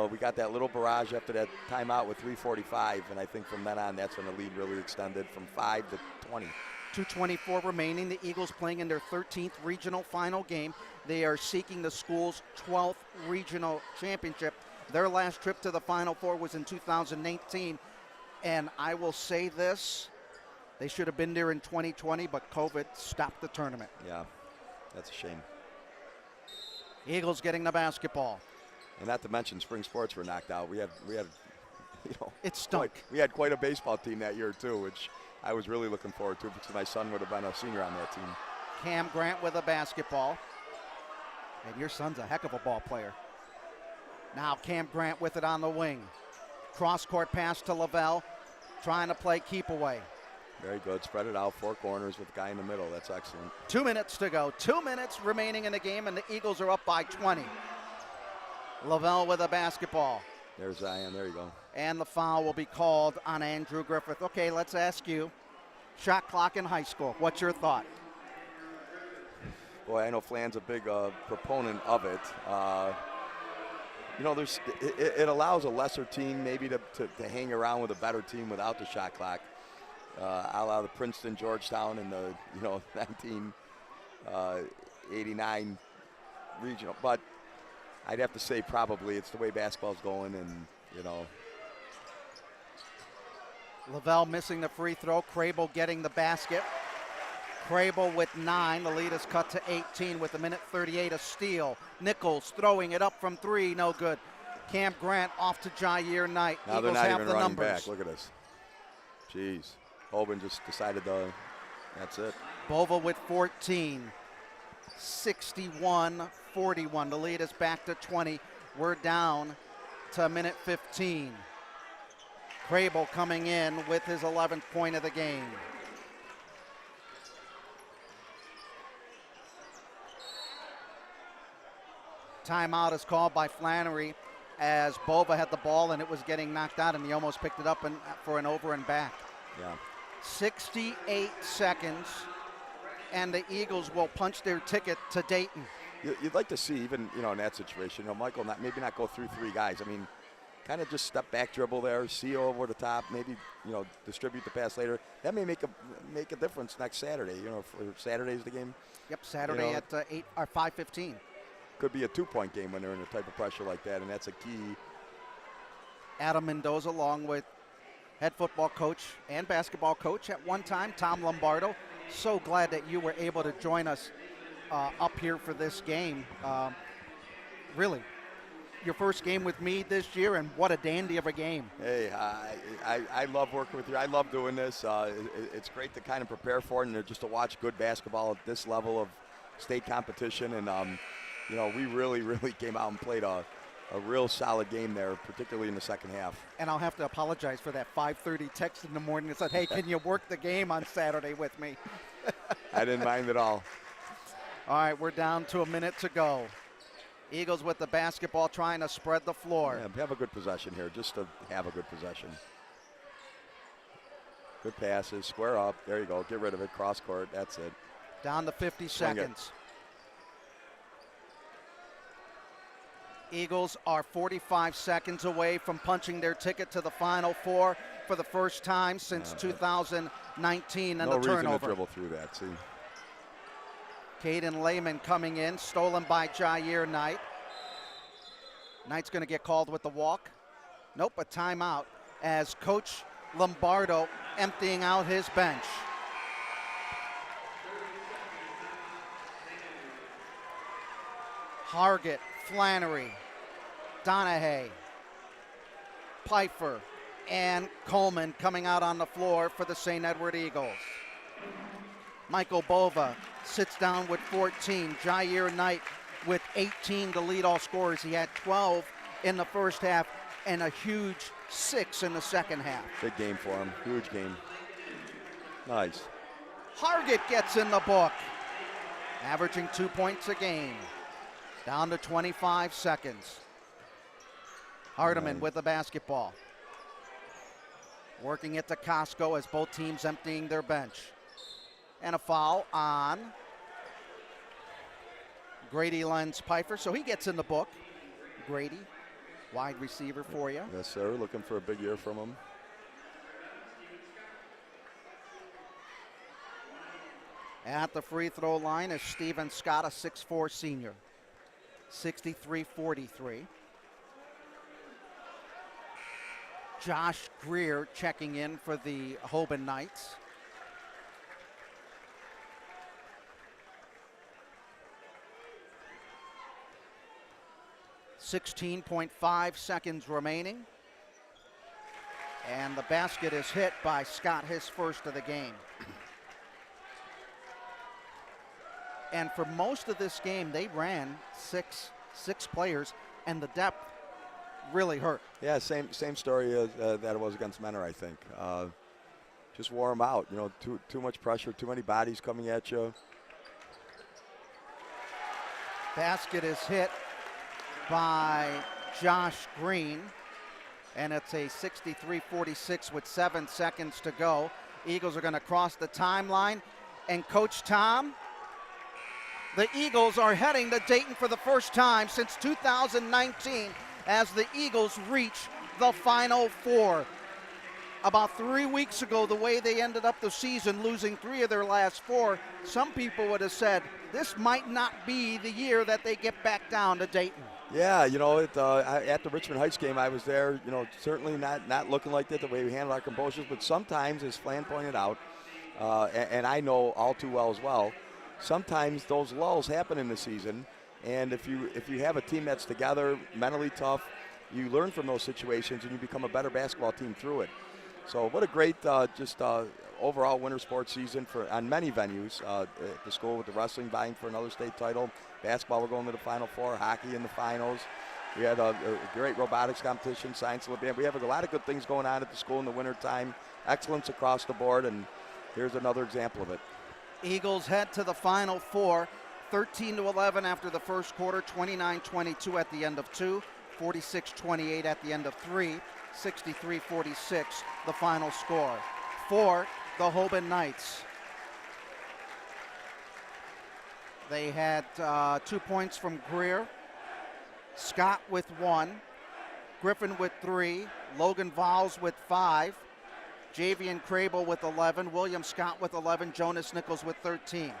we got that little barrage after that timeout with 3:45, and I think from then on, that's when the lead really extended from 5 to 20. 2:24 remaining. The Eagles playing in their 13th regional final game. They are seeking the school's 12th regional championship. Their last trip to the Final Four was in 2018. And I will say this, they should have been there in 2020, but COVID stopped the tournament. Yeah, that's a shame. Eagles getting the basketball. And not to mention spring sports were knocked out. We had it stunk. We had quite a baseball team that year too, which I was really looking forward to because my son would have been a senior on that team. Cam Grant with a basketball. And your son's a heck of a ball player. Now Cam Grant with it on the wing. Cross-court pass to Lavelle, trying to play keep away. Very good. Spread it out, 4 corners with the guy in the middle. That's excellent. 2 minutes to go. 2 minutes remaining in the game, and the Eagles are up by 20. Lavelle with a basketball. There's Zion. There you go. And the foul will be called on Andrew Griffith. Okay, let's ask you. Shot clock in high school. What's your thought? Boy, I know Flan's a big proponent of it. It allows a lesser team maybe to hang around with a better team without the shot clock. A la the Princeton, Georgetown, and the 1989 regional. But I'd have to say probably it's the way basketball's going, and Lavelle missing the free throw. Crable getting the basket. Crable with 9. The lead is cut to 18 with a minute 38 of steal. Nichols throwing it up from 3. No good. Cam Grant off to Jair Knight. Now Eagles they're not have even the running numbers. back. Look at this. Jeez. Hoban just decided to, that's it. Bova with 14. 61-41. The lead is back to 20. We're down to a minute 15. Crable coming in with his 11th point of the game. Timeout is called by Flannery as Bova had the ball and it was getting knocked out, and he almost picked it up for an over and back. Yeah. 68 seconds, and the Eagles will punch their ticket to Dayton. You'd like to see, even, you know, in that situation, you know, Michael maybe not go through three guys. I mean, kind of just step back dribble there, see over the top, maybe, you know, distribute the pass later. That may make a difference next Saturday. You know, for Saturday's the game. Yep, Saturday You know, at 8 or 5:15. Could be a 2-point game when they're in a type of pressure like that, and that's a key. Adam Mendoza, along with head football coach and basketball coach at one time, Tom Lombardo. So glad that you were able to join us up here for this game. Really, your first game with me this year, and what a dandy of a game. Hey, I love working with you. I love doing this. It's great to kind of prepare for it and just to watch good basketball at this level of state competition. And, you know, we really came out and played a real solid game there, particularly in the second half. And I'll have to apologize for that 5:30 text in the morning that said, hey, can you work the game on Saturday with me? I didn't mind at all. All right, we're down to a minute to go. Eagles with the basketball trying to spread the floor. Yeah, have a good possession here, just to have a good possession. Good passes, square up. There you go. Get rid of it. Cross court. That's it. Down to 50 seconds. Eagles are 45 seconds away from punching their ticket to the Final Four for the first time since 2019, and no the reason turnover. to dribble through that. See. Caden Lehman coming in, stolen by Jair Knight. Knight's going to get called with the walk. Nope, a timeout as Coach Lombardo emptying out his bench. Hargett, Flannery, Donahue, Pfeiffer, and Coleman coming out on the floor for the St. Edward Eagles. Michael Bova sits down with 14. Jair Knight with 18 to lead all scorers. He had 12 in the first half and a huge 6 in the second half. Big game for him. Huge game. Nice. Hargett gets in the book, averaging 2 points a game. Down to 25 seconds. Hardiman with the basketball. Working it to Costco as both teams emptying their bench. And a foul on Grady Lenz Pfeiffer. So he gets in the book. Grady, wide receiver for you. Yes, sir. Looking for a big year from him. At the free throw line is Steven Scott, a 6'4 senior. 63-43. Josh Greer checking in for the Hoban Knights. .5 seconds remaining. And the basket is hit by Scott, his first of the game. And for most of this game, they ran six players, and the depth really hurt. Yeah, same story as that it was against Menor, I think. Just wore them out. You know, too much pressure, too many bodies coming at you. Basket is hit by Josh Green, and it's a 63-46 with 7 seconds to go. Eagles are going to cross the timeline, and Coach Tom, the Eagles are heading to Dayton for the first time since 2019 as the Eagles reach the Final Four. About 3 weeks ago, the way they ended up the season, losing 3 of their last 4, some people would have said this might not be the year that they get back down to Dayton. Yeah, you know, at the Richmond Heights game, I was there, you know, certainly not looking like that the way we handle our composures, but sometimes, as Flan pointed out, and I know all too well as well, sometimes those lulls happen in the season, and if you have a team that's together, mentally tough, you learn from those situations and you become a better basketball team through it. So what a great overall winter sports season on many venues. At the school with the wrestling vying for another state title. Basketball, we're going to the Final Four. Hockey in the finals. We had a great robotics competition, science Olympiad. We have a lot of good things going on at the school in the wintertime. Excellence across the board, and here's another example of it. Eagles head to the Final Four, 13-11 after the first quarter, 29-22 at the end of 2, 46-28 at the end of 3, 63-46 the final score for the Hoban Knights. They had 2 points from Greer, Scott with 1, Griffin with 3, Logan Valls with 5, Javian Crable with 11, William Scott with 11, Jonas Nichols with 13.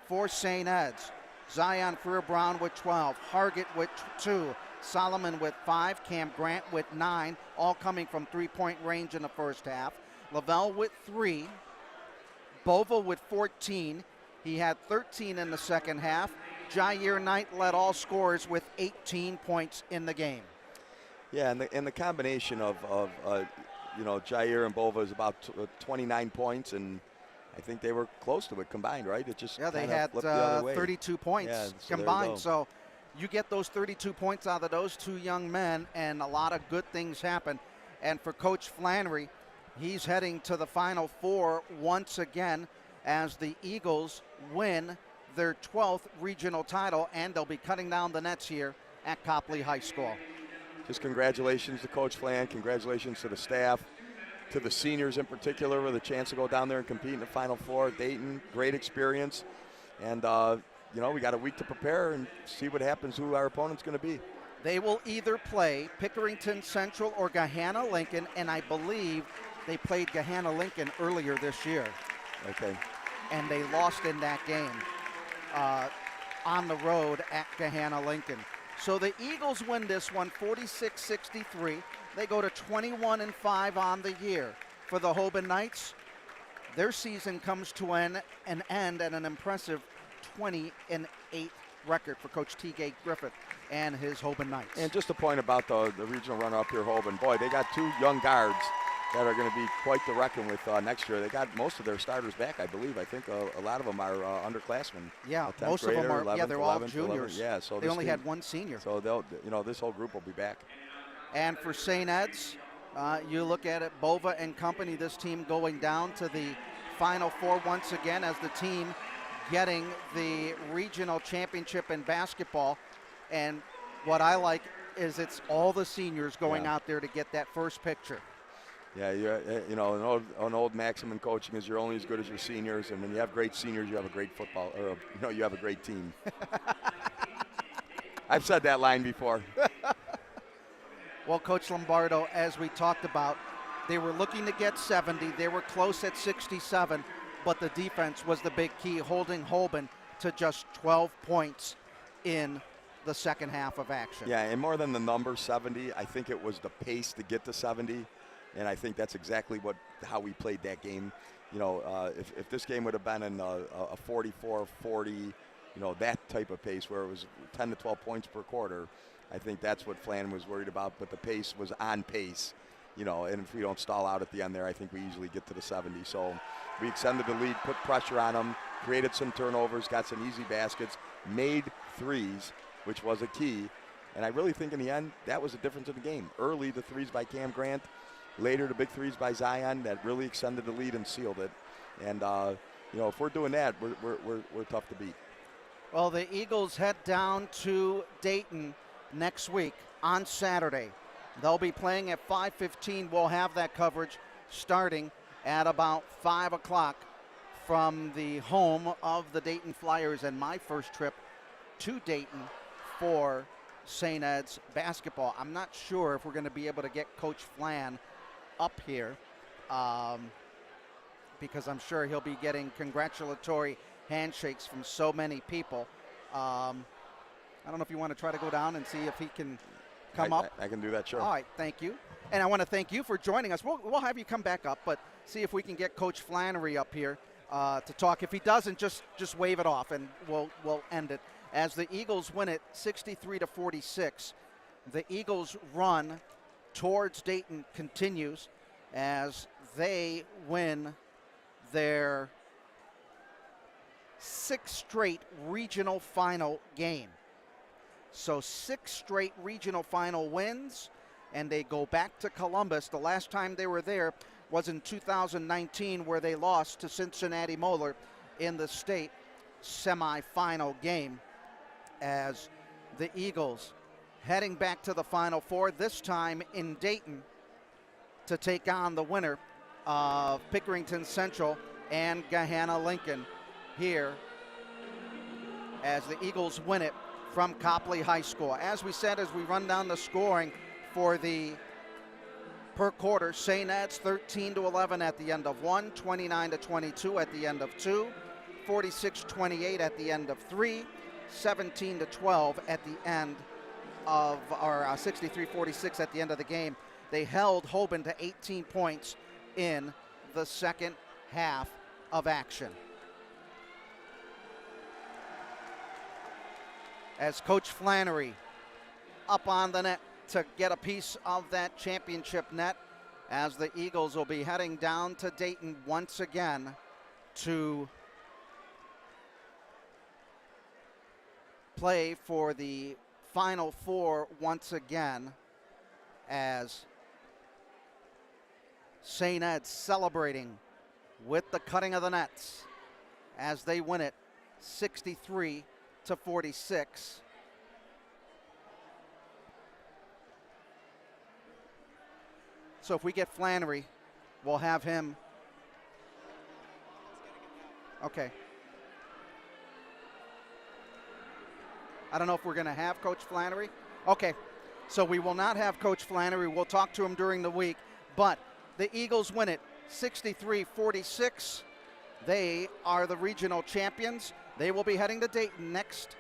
For St. Ed's, Zion Freer-Brown with 12, Hargett with 2, Solomon with 5, Cam Grant with 9, all coming from three-point range in the first half. Lavelle with 3, Bova with 14. He had 13 in the second half. Jair Knight led all scorers with 18 points in the game. Yeah, and the combination of Jair and Bova is about 29 points, and I think they were close to it combined, right? It just they had flipped the other way. 32 points combined. So you get those 32 points out of those two young men, and a lot of good things happen. And for Coach Flannery, he's heading to the Final Four once again as the Eagles win their 12th regional title, and they'll be cutting down the nets here at Copley High School. Just congratulations to Coach Flan, congratulations to the staff, to the seniors in particular with a chance to go down there and compete in the Final Four. Dayton, great experience. And, we got a week to prepare and see what happens, who our opponent's going to be. They will either play Pickerington Central or Gahanna Lincoln, and I believe they played Gahanna Lincoln earlier this year. Okay. And they lost in that game on the road at Gahanna Lincoln. So the Eagles win this one 46-63. They go to 21-5 on the year. For the Hoban Knights, their season comes to an end at an impressive 20-8 record for Coach T.J. Griffith and his Hoban Knights. And just a point about the regional runner-up here, Hoban. Boy, they got two young guards that are going to be quite the reckon with next year. They got most of their starters back, I believe. I think a lot of them are underclassmen. Yeah, most of them are. 11th, They're all 11th, juniors. 11th. Yeah, so they only had one senior. So this whole group will be back. And for St. Ed's, you look at it, Bova and company, this team going down to the Final Four once again as the team getting the regional championship in basketball. And what I like is it's all the seniors going out there to get that first picture. Yeah, an old maxim in coaching is you're only as good as your seniors, and when you have great seniors, you have a great football, or you have a great team. I've said that line before. Well, Coach Lombardo, as we talked about, they were looking to get 70. They were close at 67, but the defense was the big key, holding Hoban to just 12 points in the second half of action. Yeah, and more than the number 70, I think it was the pace to get to 70. And I think that's exactly how we played that game. If this game would have been in a 44-40, that type of pace where it was 10 to 12 points per quarter, I think that's what Flan was worried about. But the pace was on pace, and if we don't stall out at the end there, I think we easily get to the 70. So we extended the lead, put pressure on them, created some turnovers, got some easy baskets, made threes, which was a key. And I really think in the end, that was the difference in the game. Early, the threes by Cam Grant. Later, the big threes by Zion that really extended the lead and sealed it. And, if we're doing that, we're tough to beat. Well, the Eagles head down to Dayton next week on Saturday. They'll be playing at 5:15. We'll have that coverage starting at about 5 o'clock from the home of the Dayton Flyers, and my first trip to Dayton for St. Ed's basketball. I'm not sure if we're going to be able to get Coach Flan up here because I'm sure he'll be getting congratulatory handshakes from so many people. I don't know if you want to try to go down and see if he can come up. I can do that, sure. All right, thank you. And I want to thank you for joining us. We'll have you come back up, but see if we can get Coach Flannery up here to talk. If he doesn't, just wave it off and we'll end it. As the Eagles win it 63-46. The Eagles' run towards Dayton continues as they win their 6th straight regional final game. So 6 straight regional final wins, and they go back to Columbus. The last time they were there was in 2019, where they lost to Cincinnati Moeller in the state semifinal game, as the Eagles heading back to the Final Four, this time in Dayton, to take on the winner of Pickerington Central and Gahanna Lincoln here, as the Eagles win it from Copley High School. As we said, as we run down the scoring for the per quarter, St. Ed's 13-11 at the end of 1, 29-22 at the end of 2, 46-28 at the end of 3, 17-12 at the end of, or 63-46 at the end of the game. They held Hoban to 18 points in the second half of action. As Coach Flannery up on the net to get a piece of that championship net, as the Eagles will be heading down to Dayton once again to play for the Final Four once again, as St. Ed's celebrating with the cutting of the nets as they win it 63-46. So if we get Flannery, we'll have him. Okay. I don't know if we're going to have Coach Flannery. Okay. So we will not have Coach Flannery. We'll talk to him during the week. But the Eagles win it 63-46. They are the regional champions. They will be heading to Dayton next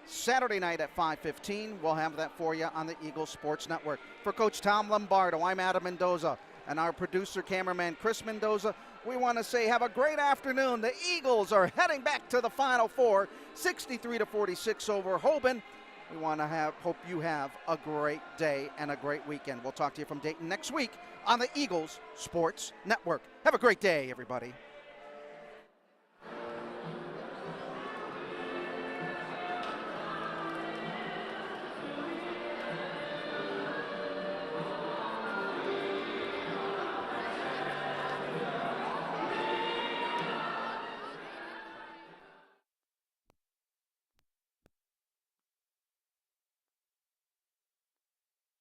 Saturday night at 5:15. We'll have that for you on the Eagles Sports Network. For Coach Tom Lombardo, I'm Adam Mendoza, and our producer, cameraman Chris Mendoza. We want to say have a great afternoon. The Eagles are heading back to the Final Four, 63-46 over Hoban. We want to hope you have a great day and a great weekend. We'll talk to you from Dayton next week on the Eagles Sports Network. Have a great day, everybody.